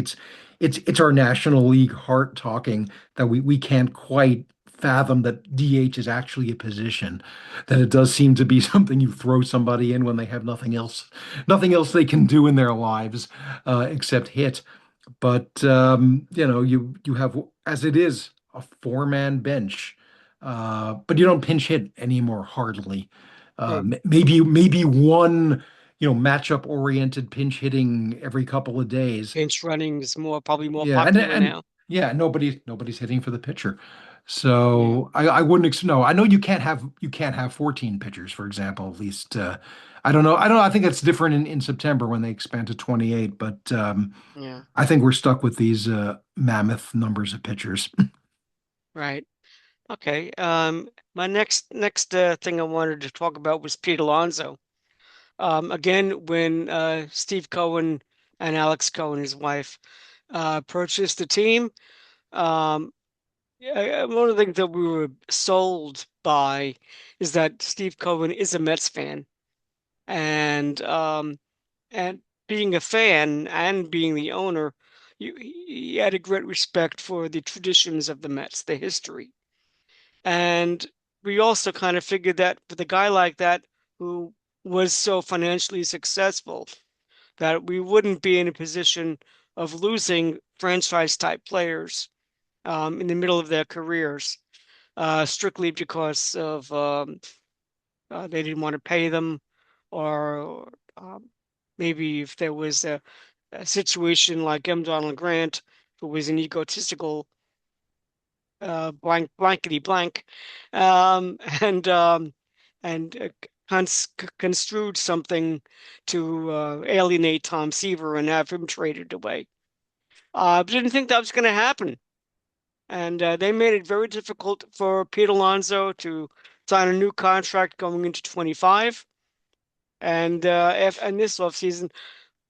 B: it's our National League heart talking that we can't quite fathom that DH is actually a position, that it does seem to be something you throw somebody in when they have nothing else they can do in their lives except hit. But you have as it is a four-man bench, but you don't pinch hit anymore hardly.
A: True.
B: Maybe one matchup oriented pinch hitting every couple of days.
A: Pinch running is probably more
B: Yeah, and
A: popular
B: and
A: now.
B: yeah, nobody's hitting for the pitcher.
A: Yeah.
B: So I wouldn't no. I know you can't have 14 pitchers, for example. At least I don't know. I think that's different in September when they expand to 28. But
A: Yeah.
B: I think we're stuck with these mammoth numbers of pitchers.
A: Right. Okay. My next thing I wanted to talk about was Pete Alonso. Again, when Steve Cohen and Alex Cohen, his wife, purchased the team, um, one of the things that we were sold by is that Steve Cohen is a Mets fan, and and being a fan and being the owner, he had a great respect for the traditions of the Mets, the history. And we also kind of figured that with a guy like that who was so financially successful, that we wouldn't be in a position of losing franchise type players in the middle of their careers, strictly because of they didn't want to pay them, or maybe if there was a situation like M. Donald Grant, who was an egotistical blankety blank, um, and um, and construed something to alienate Tom Seaver and have him traded away. Didn't think that was going to happen, and they made it very difficult for Pete Alonso to sign a new contract going into 25. And and this offseason,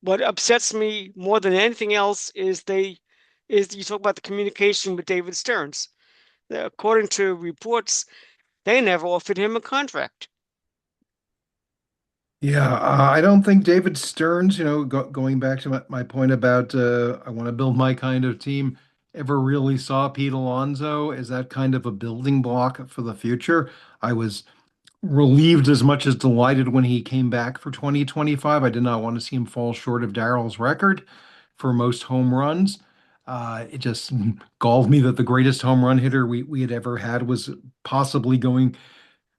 A: what upsets me more than anything else is you talk about the communication with David Stearns. According to reports, they never offered him a contract.
B: Yeah, I don't think David Stearns, going back to my point about I want to build my kind of team, ever really saw Pete Alonso as that kind of a building block for the future. I was relieved as much as delighted when he came back for 2025. I did not want to see him fall short of Darrell's record for most home runs. It just galled me that the greatest home run hitter we had ever had was possibly going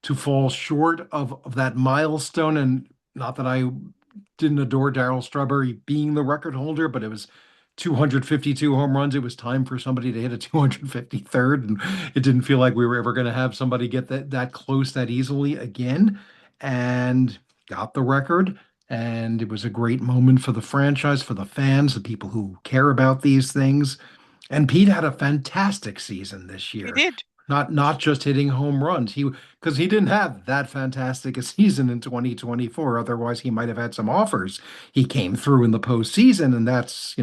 B: to fall short of that milestone. And not that I didn't adore Darryl Strawberry being the record holder, but it was 252 home runs. It was time for somebody to hit a 253rd, and it didn't feel like we were ever going to have somebody get that close that easily again. And got the record. And it was a great moment for the franchise, for the fans, the people who care about these things. And Pete had a fantastic season this
A: He
B: year.
A: did.
B: Not just hitting home runs. Because he didn't have that fantastic a season in 2024. Otherwise, he might have had some offers. He came through in the postseason, and that's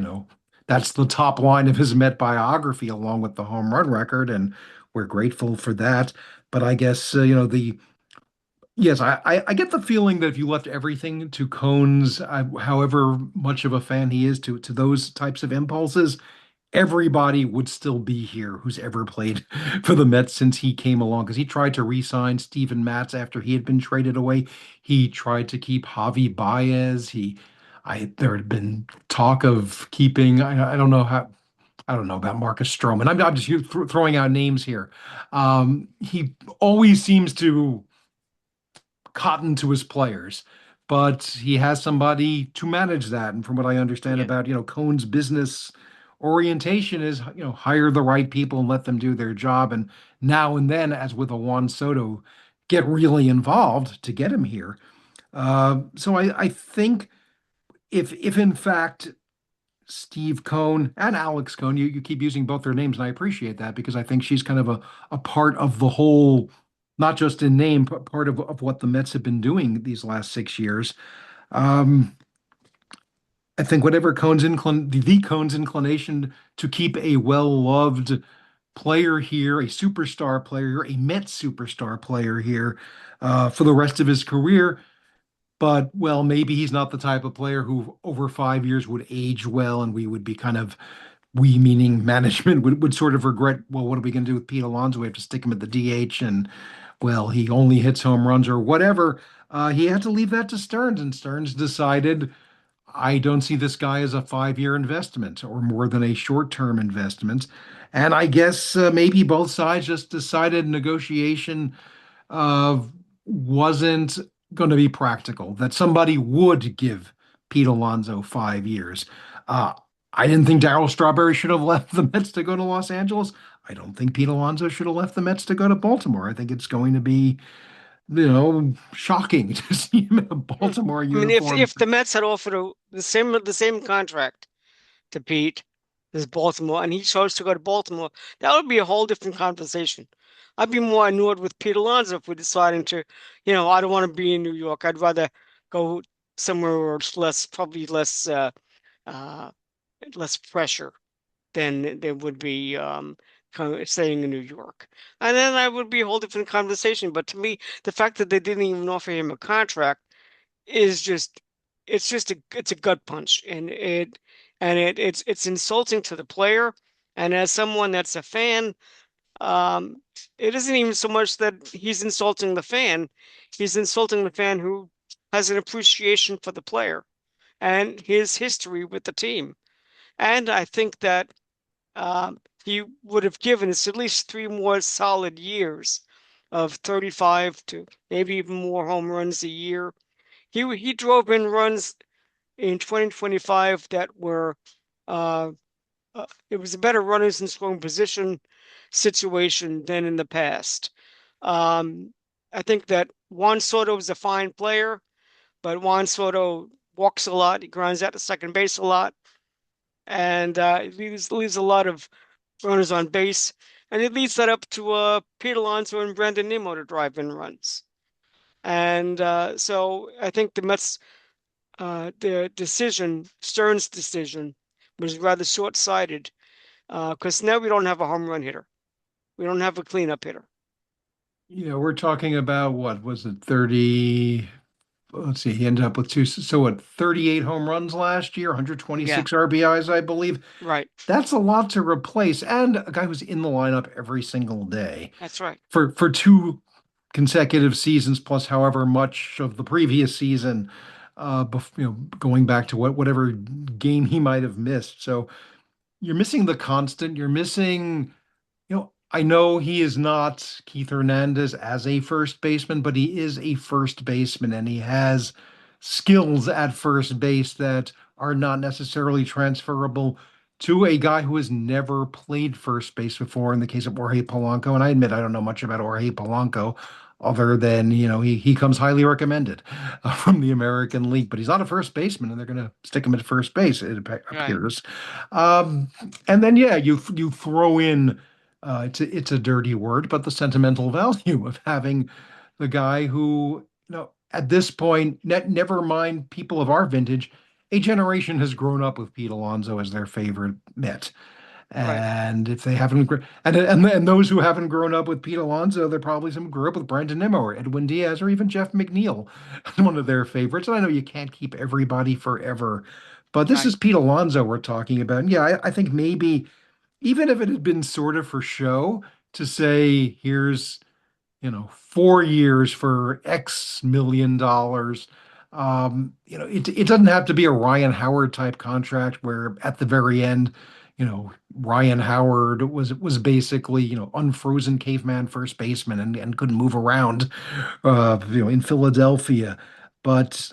B: the top line of his Met biography, along with the home run record, and we're grateful for that. But I guess the yes, I get the feeling that if you left everything to Cohn's, however much of a fan he is to those types of impulses, everybody would still be here who's ever played for the Mets since he came along because he tried to re-sign Steven Matz after he had been traded away. He tried to keep Javi Baez. There had been talk of keeping. I don't know how. I don't know about Marcus Stroman. I'm just throwing out names here. He always seems to cotton to his players, but he has somebody to manage that. And from what I understand
A: Yeah.
B: about, Cohn's business orientation is, hire the right people and let them do their job. And now and then, as with a Juan Soto, get really involved to get him here. So I think if in fact Steve Cohn and Alex Cohn, you keep using both their names, and I appreciate that because I think she's kind of a part of the whole, not just in name, but part of what the Mets have been doing these last 6 years. Um, I think whatever the Cohn's inclination to keep a well-loved player here, a superstar player, a Mets superstar player here for the rest of his career. But, well, maybe he's not the type of player who over 5 years would age well, and we would be kind of, we meaning management, would sort of regret, well, what are we going to do with Pete Alonso? We have to stick him at the DH, and, well, he only hits home runs or whatever. He had to leave that to Stearns, and Stearns decided, I don't see this guy as a 5 year investment or more than a short-term investment. And I guess maybe both sides just decided negotiation uh, wasn't going to be practical, that somebody would give Pete Alonso 5 years. Uh, I didn't think Darryl Strawberry should have left the Mets to go to Los Angeles. I don't think Pete Alonso should have left the Mets to go to Baltimore. I think it's going to be, shocking to see him in a
A: Hmm.
B: Baltimore
A: I mean,
B: uniform.
A: if the Mets had offered the same contract to Pete as Baltimore, and he chose to go to Baltimore, that would be a whole different conversation. I'd be more annoyed with Pete Alonso if we're deciding to, I don't want to be in New York. I'd rather go somewhere where it's probably uh, less pressure than there would be kind of staying in New York. And then I would be a whole different conversation. But to me, the fact that they didn't even offer him a contract is just it's a gut punch, and it's insulting to the player. And as someone that's a fan, um, it isn't even so much that he's insulting the fan, he's insulting the fan who has an appreciation for the player and his history with the team. And I think that he would have given us at least 3 more solid years of 35 to maybe even more home runs a year. He drove in runs in 2025 that were uh, it was a better runners in scoring position situation than in the past. Um, I think that Juan Soto is a fine player, but Juan Soto walks a lot. He grinds out to second base a lot, and leaves a lot of runners on base, and it leads that up to Pete Alonso and Brandon Nimmo to drive in runs. And so I think the Mets, their decision, Stearns' decision, was rather short-sighted because now we don't have a home run hitter. We don't have a cleanup hitter.
B: We're talking about what was it, 30? Let's see, he ended up with two, so what, 38 home runs last year,
A: Yeah,
B: 126 RBIs, I believe.
A: right.
B: That's a lot to replace, and a guy who's in the lineup every single day
A: That's right.
B: for two consecutive seasons, plus however much of the previous season, going back to whatever game he might have missed. So you're missing the constant. You're missing, I know he is not Keith Hernandez as a first baseman, but he is a first baseman and he has skills at first base that are not necessarily transferable to a guy who has never played first base before in the case of Jorge Polanco. And I admit I don't know much about Jorge Polanco other than, he comes highly recommended from the American League, but he's not a first baseman and they're going to stick him at first base, it
A: Right.
B: appears. Um, and then, yeah, you throw in it's a dirty word, but the sentimental value of having the guy who, at this point, never mind people of our vintage, a generation has grown up with Pete Alonso as their favorite Met.
A: Right.
B: And if they haven't, and those who haven't grown up with Pete Alonso, they're probably some who grew up with Brandon Nimmo or Edwin Diaz or even Jeff McNeil, one of their favorites. And I know you can't keep everybody forever, but this
A: Right.
B: is Pete Alonso we're talking about. And yeah, I think maybe even if it had been sort of for show to say, here's, 4 years for X million dollars. It doesn't have to be a Ryan Howard type contract where at the very end, Ryan Howard was basically, unfrozen caveman first baseman and couldn't move around, in Philadelphia. But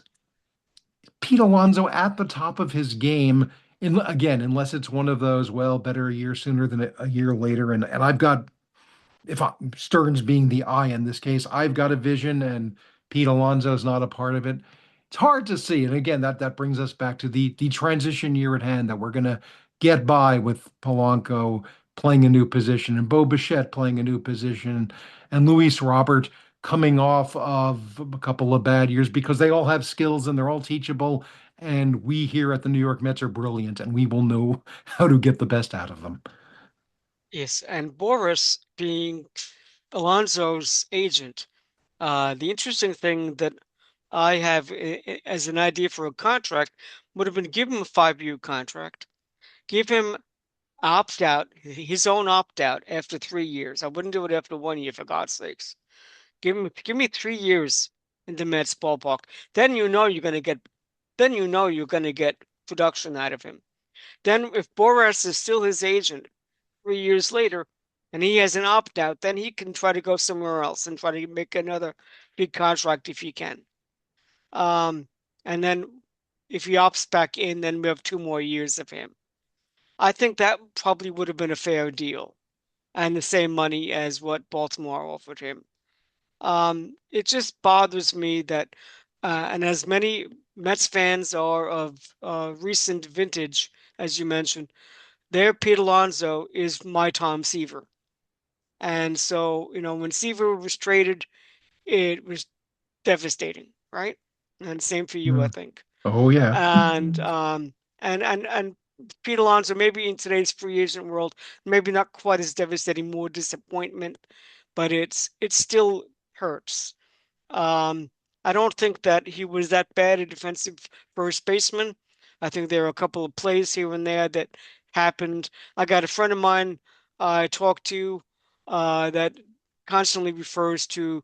B: Pete Alonso at the top of his game again, unless it's one of those, well, better a year sooner than a year later. And I've got, Stearns being the I in this case, I've got a vision and Pete Alonso's not a part of it. It's hard to see. And again, that brings us back to the transition year at hand that we're gonna get by with Polanco playing a new position and Bo Bichette playing a new position and Luis Robert coming off of a couple of bad years because they all have skills and they're all teachable. And we here at the New York Mets are brilliant and we will know how to get the best out of them.
A: Yes, and Boris being Alonso's agent. The interesting thing that I have as an idea for a contract would have been give him a 5-year contract, give him opt out, his own opt out after 3 years. I wouldn't do it after 1 year, for God's sakes. Give me 3 years in the Mets ballpark. Then you know you're gonna get production out of him. Then if Boras is still his agent 3 years later and he has an opt out, then he can try to go somewhere else and try to make another big contract if he can. Um, and then if he opts back in, then we have 2 more years of him. I think that probably would have been a fair deal and the same money as what Baltimore offered him. It just bothers me that, and as many Mets fans are of recent vintage, as you mentioned, their Pete Alonso is my Tom Seaver. And so, when Seaver was traded, it was devastating, right? And same for you, I
B: Mm.
A: think.
B: Oh yeah.
A: And and Pete Alonso, maybe in today's free agent world, maybe not quite as devastating, more disappointment, but it still hurts. Um, I don't think that he was that bad a defensive first baseman. I think there are a couple of plays here and there that happened. I got a friend of mine I talked to that constantly refers to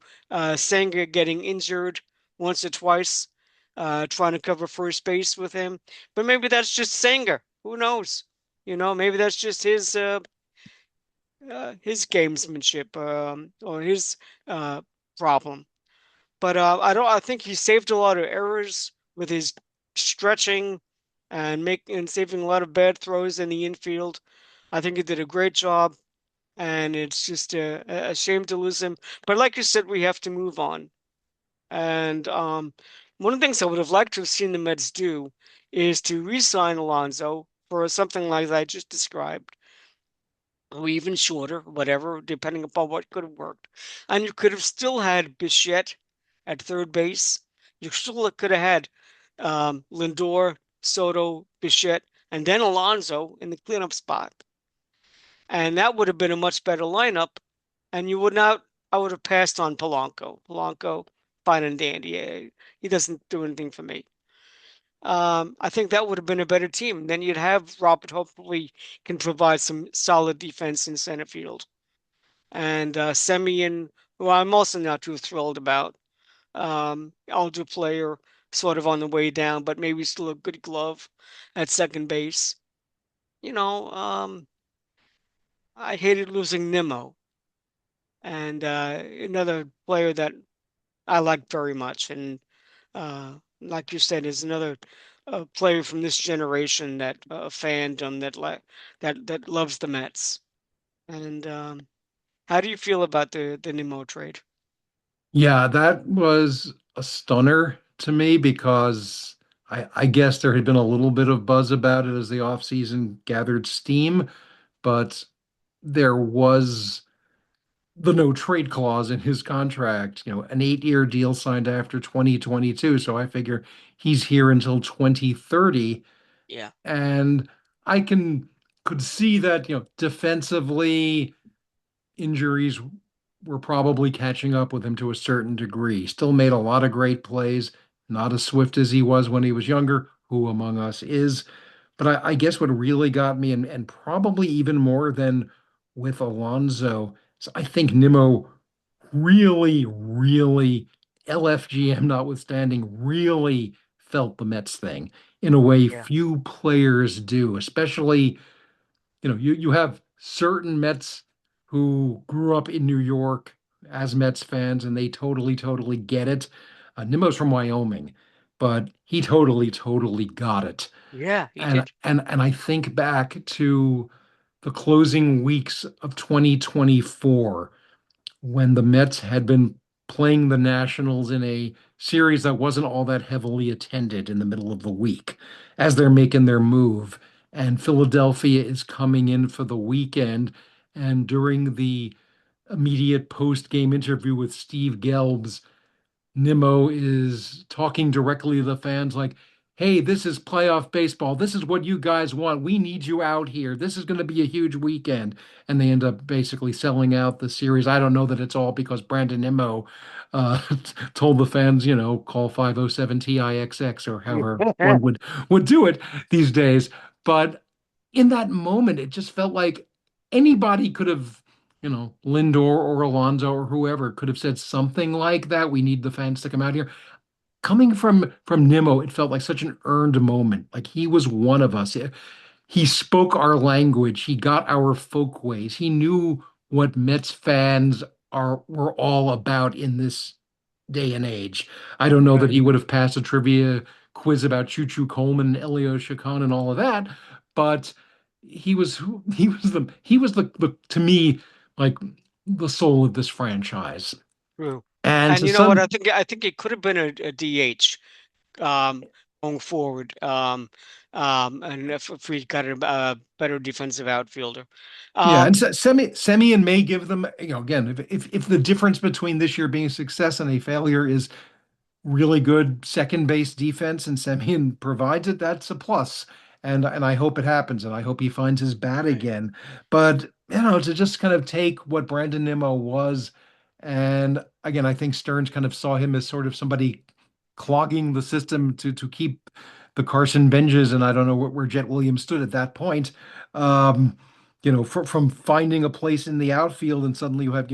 A: Senga getting injured once or twice, trying to cover first base with him. But maybe that's just Senga. Who knows? Maybe that's just his gamesmanship or his uh, problem. But I don't. I think he saved a lot of errors with his stretching and saving a lot of bad throws in the infield. I think he did a great job, and it's just a shame to lose him. But like you said, we have to move on. And one of the things I would have liked to have seen the Mets do is to re-sign Alonso for something like I just described, or even shorter, whatever, depending upon what could have worked. And you could have still had Bichette at third base. You still could have had Lindor, Soto, Bichette, and then Alonso in the cleanup spot. And that would have been a much better lineup. And you would not, I would have passed on Polanco. Polanco, fine and dandy. He doesn't do anything for me. I think that would have been a better team. Then you'd have Robert hopefully can provide some solid defense in center field. And Semien, who I'm also not too thrilled about. Older player, sort of on the way down, but maybe still a good glove at second base. You know, I hated losing Nimmo, and another player that I like very much, and like you said, is another player from this generation that fandom that loves the Mets. And how do you feel about the Nimmo trade?
B: Yeah, that was a stunner to me because I guess there had been a little bit of buzz about it as the offseason gathered steam, but there was the no trade clause in his contract, an 8-year deal signed after 2022. So I figure he's here until 2030.
A: Yeah,
B: And I could see that, defensively injuries were probably catching up with him to a certain degree. Still made a lot of great plays, not as swift as he was when he was younger. Who among us is? But I guess what really got me, and probably even more than with Alonso, is I think Nimmo really, really, LFGM notwithstanding, really felt the Mets thing in a way
A: yeah,
B: few players do, especially you have certain Mets who grew up in New York as Mets fans, and they totally, totally get it. Nimmo's from Wyoming, but he totally, totally got it.
A: Yeah, he
B: And
A: did.
B: and I think back to the closing weeks of 2024 when the Mets had been playing the Nationals in a series that wasn't all that heavily attended in the middle of the week as they're making their move. And Philadelphia is coming in for the weekend. And during the immediate post-game interview with Steve Gelbs, Nimmo is talking directly to the fans like, hey, this is playoff baseball. This is what you guys want. We need you out here. This is going to be a huge weekend. And they end up basically selling out the series. I don't know that it's all because Brandon Nimmo uh, told the fans, call 507-TIXX or however one would do it these days. But in that moment, it just felt like anybody could have Lindor or Alonso or whoever could have said something like that. We need the fans to come out here. Coming from Nimmo, it felt like such an earned moment. Like he was one of us. He spoke our language. He got our folk ways. He knew what Mets fans are were all about in this day and age. I don't know that
A: Right.
B: he would have passed a trivia quiz about Choo Choo Coleman, Elio Chacon, and all of that, but he was the to me like the soul of this franchise.
A: True.
B: And
A: And
B: to
A: you know what?
B: some,
A: I think it could have been a DH going forward. And if we got a better defensive outfielder.
B: yeah, and
A: Um,
B: Semi and May give them, again, if the difference between this year being a success and a failure is really good second base defense and Semyon provides it, that's a plus. And I hope it happens, and I hope he finds his bat
A: right.
B: again. But to just kind of take what Brandon Nimmo was, and again, I think Stearns kind of saw him as sort of somebody clogging the system to keep the Carson Benjes, and I don't know where Jet Williams stood at that point. Um, from finding a place in the outfield, and suddenly you have,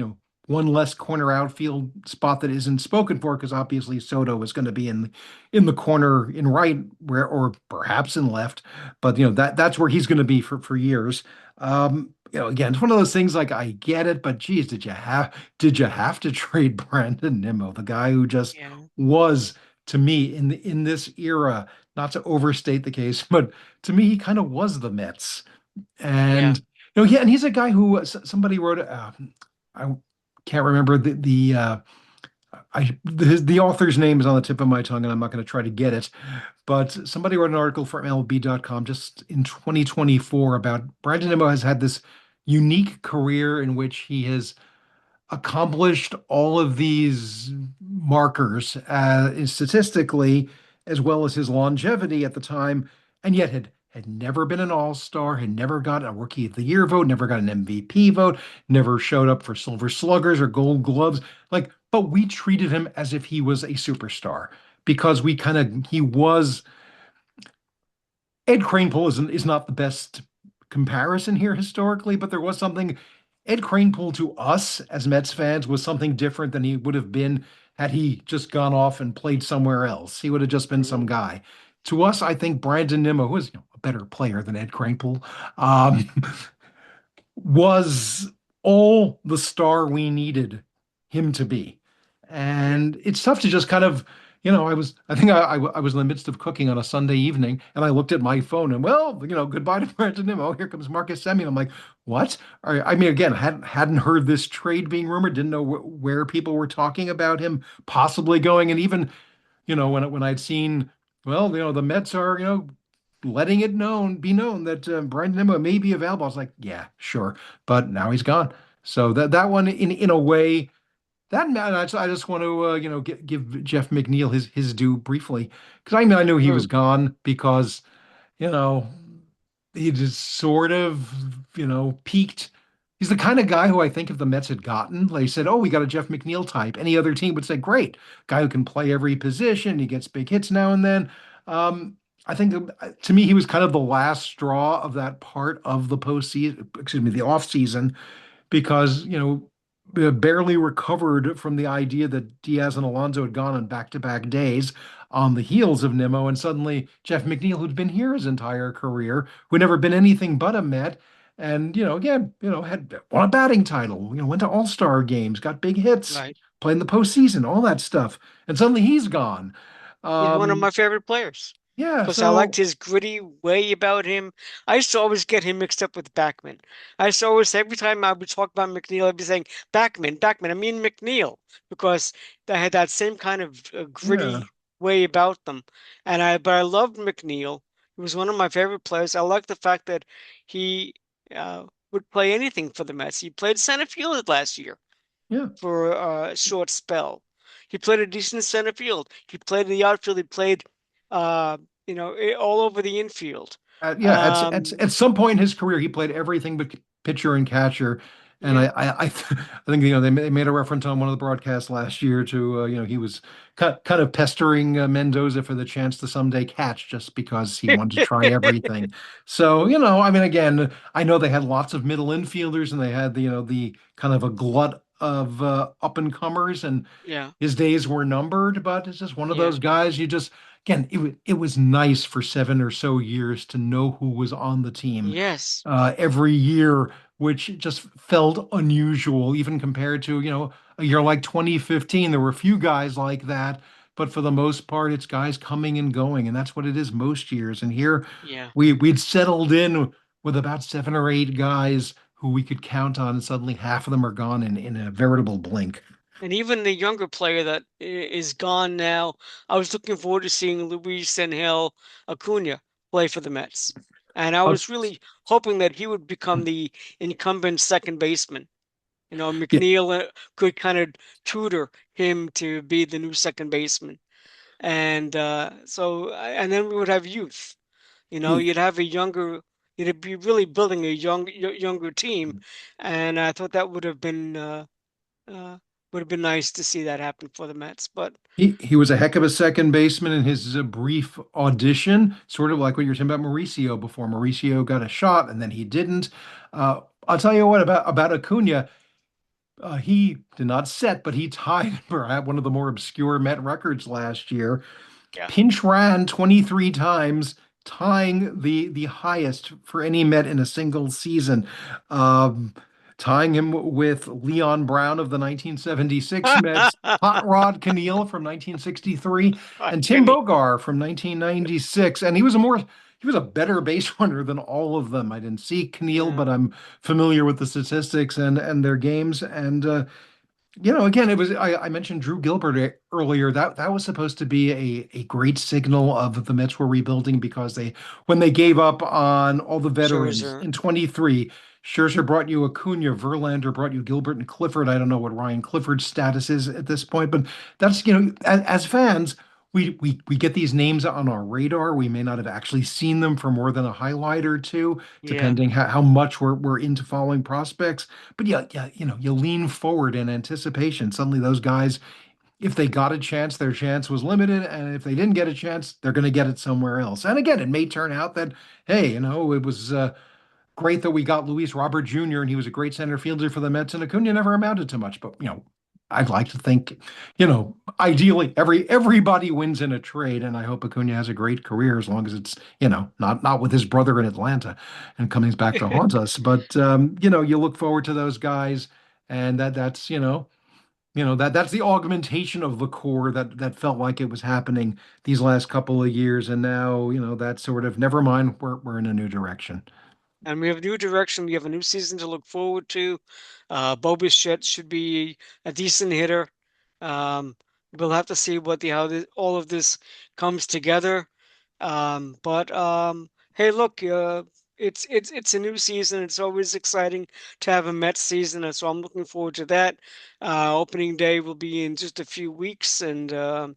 B: one less corner outfield spot that isn't spoken for because obviously Soto is going to be in the corner in right where or perhaps in left, but that's where he's going to be for years. Again, it's one of those things like I get it, but geez, did you have to trade Brandon Nimmo, the guy who just
A: Yeah.
B: was to me in this era, not to overstate the case, but to me he kind of was the Mets.
A: Yeah.
B: And yeah, and he's a guy who somebody wrote. I can't remember the author's name is on the tip of my tongue, and I'm not going to try to get it. But somebody wrote an article for MLB.com just in 2024 about Brandon Nimmo has had this unique career in which he has accomplished all of these markers statistically, as well as his longevity at the time, and yet had never been an all-star, had never got a Rookie of the Year vote, never got an MVP vote, never showed up for Silver Sluggers or Gold Gloves. But we treated him as if he was a superstar because he was Ed Kranepool is not the best comparison here historically, but there was something. Ed Kranepool to us as Mets fans was something different than he would have been had he just gone off and played somewhere else. He would have just been some
A: Mhm.
B: guy. To us, I think Brandon Nimmo, who is a better player than Ed Kranepool, um, was all the star we needed him to be.
A: Yeah.
B: And it's tough to just kind of, I was in the midst of cooking on a Sunday evening and I looked at my phone and, well, goodbye to Brandon Nimmo. Here comes Marcus Semien. I'm like, what? I mean, again, hadn't heard this trade being rumored, didn't know where people were talking about him possibly going. And even, when I'd seen, well, the Mets are, letting it be known that Brandon Nimmo may be available. I was like, yeah, sure, but now he's gone. So that one, in a way, that man, I just want to give Jeff McNeil his due briefly because I knew he was
A: True.
B: gone because you know he just sort of, peaked. He's the kind of guy who I think if the Mets had gotten, they said, oh, we got a Jeff McNeil type. Any other team would say, great, guy who can play every position. He gets big hits now and then. I think to me, he was kind of the last straw of that part of the postseason, excuse me, the off season because, barely recovered from the idea that Diaz and Alonso had gone on back-to-back days on the heels of Nimmo, and suddenly Jeff McNeil, who'd been here his entire career, who'd never been anything but a Met, and again, had won a batting title, went to All-Star games, got big hits,
A: Right.
B: played in the postseason, all that stuff, and suddenly he's gone.
A: He's one of
B: Um,
A: my favorite players.
B: yeah,
A: Plus, I liked
B: so
A: his gritty way about him. I used to always get him mixed up with Backman. I used to always, every time I would talk about McNeil, I'd be saying Backman, Backman. I mean McNeil, because they had that same kind of
B: yeah,
A: gritty way about them. But I loved McNeil. He was one of my favorite players. I liked the fact that he would play anything for the Mets. He played center field last year
B: yeah.
A: for a short spell. He played a decent center field. He played in the outfield. He played, uh, all over the infield.
B: Yeah,
A: Um,
B: at some point in his career, he played everything but pitcher and catcher. And
A: yeah,
B: I think they made a reference on one of the broadcasts last year to he was kind of pestering Mendoza for the chance to someday catch just because he wanted to try everything. So I mean, again, I know they had lots of middle infielders and they had the kind of a glut of up and comers, and
A: yeah,
B: his days were numbered, but it's just one of
A: yeah,
B: those guys you just again it was nice for 7 or so years to know who was on the team
A: yes,
B: every year, which just felt unusual even compared to a year like 2015. There were a few guys like that, but for the most part it's guys coming and going, and that's what it is most years. And here
A: yeah.
B: we'd settled in with about 7 or 8 guys who we could count on, and suddenly half of them are gone in a veritable blink.
A: And even the younger player that is gone now, I was looking forward to seeing Luis Angel Acuna play for the Mets. And I
B: Uh,
A: was really hoping that he would become the incumbent second baseman.
B: yeah,
A: McNeil could kind of tutor him to be the new second baseman. And then we would have youth. You'd have a younger, you'd be really building a younger team. And I thought that uh, would have been nice to see that happen for the Mets. But
B: he was a heck of a second baseman in his brief audition, sort of like what you were saying about Mauricio before. Mauricio got a shot and then he didn't. I'll tell you what about Acuna. He did not set, but he tied perhaps one of the more obscure Met records last year.
A: yeah.
B: Pinch ran 23 times, tying the highest for any Met in a single season. Um, Tying him with Leon Brown of the 1976 Mets, Hot Rod Caneal from 1963,
A: God,
B: and Tim
A: Kenny.
B: Bogar from 1996. And he was a better base runner than all of them. I didn't see Caneal,
A: Yeah.
B: but I'm familiar with the statistics and their games. And again, it was I mentioned Drew Gilbert earlier. That was supposed to be a great signal of the Mets were rebuilding because when they gave up on all the veterans
A: Scherzer.
B: in 23, Scherzer brought you Acuna, Verlander brought you Gilbert and Clifford. I don't know what Ryan Clifford's status is at this point, but that's as fans, we get these names on our radar. We may not have actually seen them for more than a highlight or two,
A: Yeah.
B: depending how much we're into following prospects. But yeah, yeah, you lean forward in anticipation. Suddenly, those guys, if they got a chance, their chance was limited, and if they didn't get a chance, they're going to get it somewhere else. And again, it may turn out that hey, it was great that we got Luis Robert Jr. and he was a great center fielder for the Mets, and Acuna never amounted to much. But I'd like to think, ideally everybody wins in a trade, and I hope Acuna has a great career as long as it's not with his brother in Atlanta and coming back to haunt us. But you look forward to those guys, and that's that's the augmentation of the core that felt like it was happening these last couple of years, and now that's sort of never mind. We're in a new direction.
A: And we have a new direction. We have a new season to look forward to. Bo Bichette should be a decent hitter. Um, we'll have to see all of this comes together. But hey, look, it's a new season. It's always exciting to have a Mets season, and so I'm looking forward to that. Opening day will be in just a few weeks, and uh,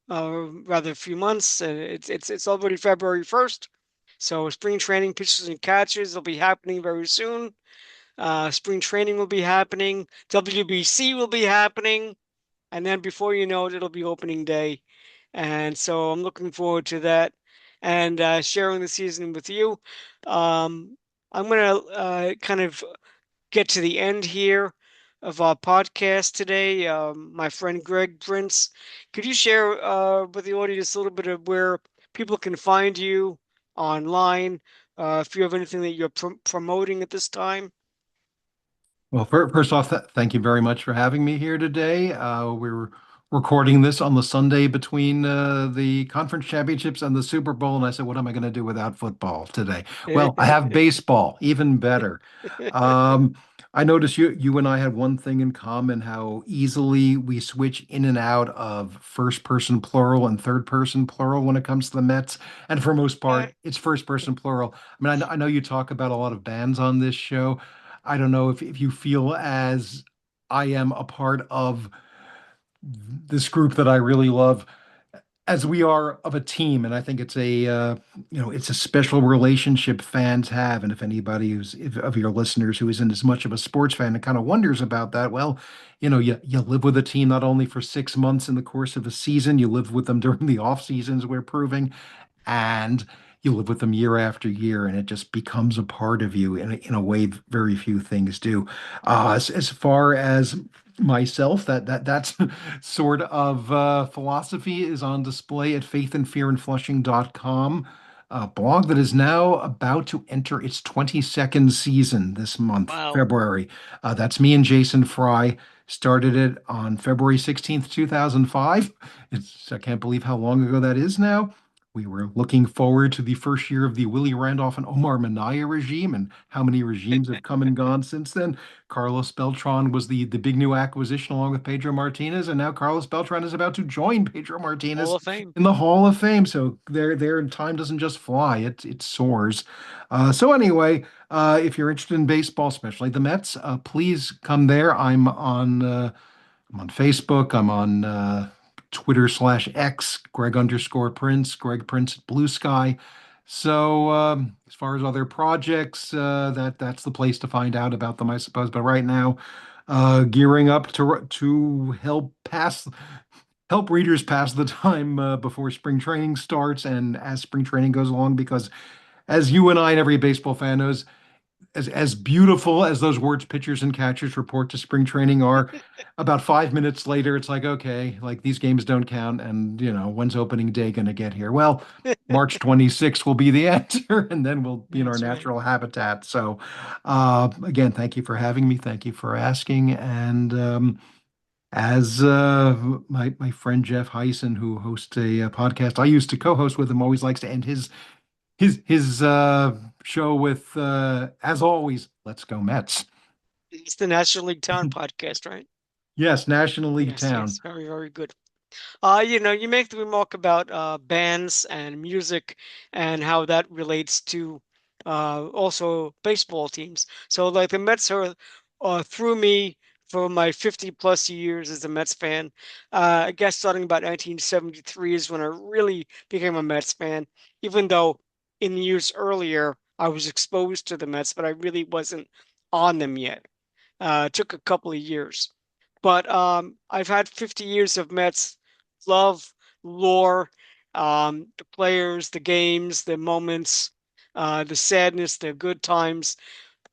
A: rather a few months. It's already February 1st. So spring training pitchers and catchers will be happening very soon. Spring training will be happening. WBC will be happening. And then before you know it, it'll be opening day. And so I'm looking forward to that and sharing the season with you. Um, I'm going to kind of get to the end here of our podcast today. My friend Greg Prince, could you share with the audience a little bit of where people can find you online? If you have anything that you're promoting at this time?
B: Well, first off, thank you very much for having me here today. We're recording this on the Sunday between the conference championships and the Super Bowl, and I said, "What am I going to do without football today?" Well, I have baseball, even better. Um, I noticed you and I had one thing in common, how easily we switch in and out of first person plural and third person plural when it comes to the Mets. And for most
A: Uh,
B: part, it's first person plural. I mean, I know you talk about a lot of bands on this show. I don't know if you feel as I am a part of this group that I really love, as we are of a team. And I think it's it's a special relationship fans have. And if anybody of your listeners who isn't as much of a sports fan and kind of wonders about that, well, you live with a team not only for 6 months in the course of a season, you live with them during the off seasons, we're proving, and you live with them year after year, and it just becomes a part of you in a way very few things do. As far as myself, that's sort of philosophy is on display at faithandfearandflushing.com, a blog that is now about to enter its 22nd season this month,
A: wow.
B: February. That's me and Jason Fry. Started it on February 16th, 2005. I can't believe how long ago that is now. We were looking forward to the first year of the Willie Randolph and Omar Minaya regime, and how many regimes have come and gone since then. Carlos Beltran was the big new acquisition along with Pedro Martinez, and now Carlos Beltran is about to join Pedro
A: Hall
B: Martinez
A: of Fame.
B: in the Hall of Fame. So there, time doesn't just fly; it soars. So anyway, if you're interested in baseball, especially the Mets, please come there. I'm on Facebook. I'm on Twitter/X, Greg_Prince, Greg Prince at Blue Sky. So as far as other projects, that's the place to find out about them, I suppose. But right now, gearing up to help readers pass the time before spring training starts, and as spring training goes along, because as you and I and every baseball fan knows, as beautiful as those words pitchers and catchers report to spring training are, about 5 minutes later, it's like, okay, like these games don't count. And, when's opening day going to get here? Well, March 26th will be the answer, and then we'll be in our
A: That's right.
B: natural habitat. So, again, thank you for having me. Thank you for asking. And as my friend Jeff Heisen, who hosts a podcast I used to co-host with him, always likes to end his show with, as always, let's go Mets.
A: It's the National League Town podcast, right?
B: Yes, National League
A: Yes,
B: Town.
A: yes. Very, very good. You make the remark about bands and music and how that relates to also baseball teams. So, like the Mets are through me for my 50 plus years as a Mets fan. I guess starting about 1973 is when I really became a Mets fan, even though in the years earlier I was exposed to the Mets, but I really wasn't on them yet. It took a couple of years. But I've had 50 years of Mets love, lore, the players, the games, the moments, the sadness, the good times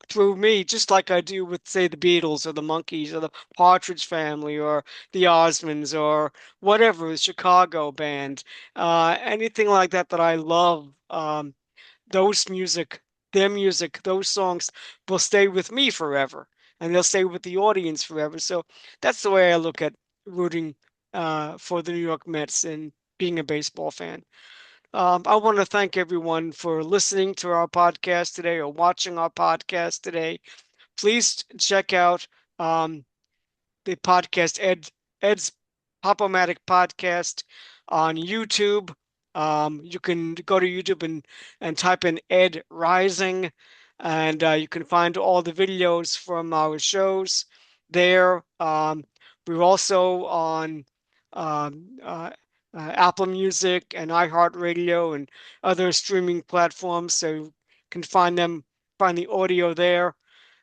A: through me, just like I do with, say, the Beatles or the Monkees or the Partridge Family or the Osmonds or whatever, the Chicago band, anything like that that I love. Those music, their music, those songs will stay with me forever, and they'll stay with the audience forever. So that's the way I look at rooting for the New York Mets and being a baseball fan. I want to thank everyone for listening to our podcast today or watching our podcast today. Please check out um, the podcast Ed's Pop-O-Matic podcast on YouTube. You can go to YouTube and type in Ed Rising, and you can find all the videos from our shows there. We're also on um, uh, Apple Music and iHeartRadio and other streaming platforms, so you can find the audio there.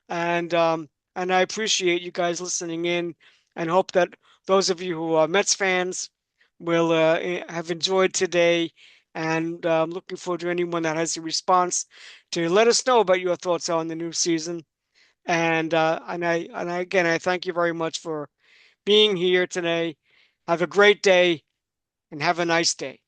A: And I appreciate you guys listening in, and hope that those of you who are Mets fans will have enjoyed today. And looking forward to anyone that has a response to let us know about your thoughts on the new season. And again, I thank you very much for being here today. Have a great day and have a nice day.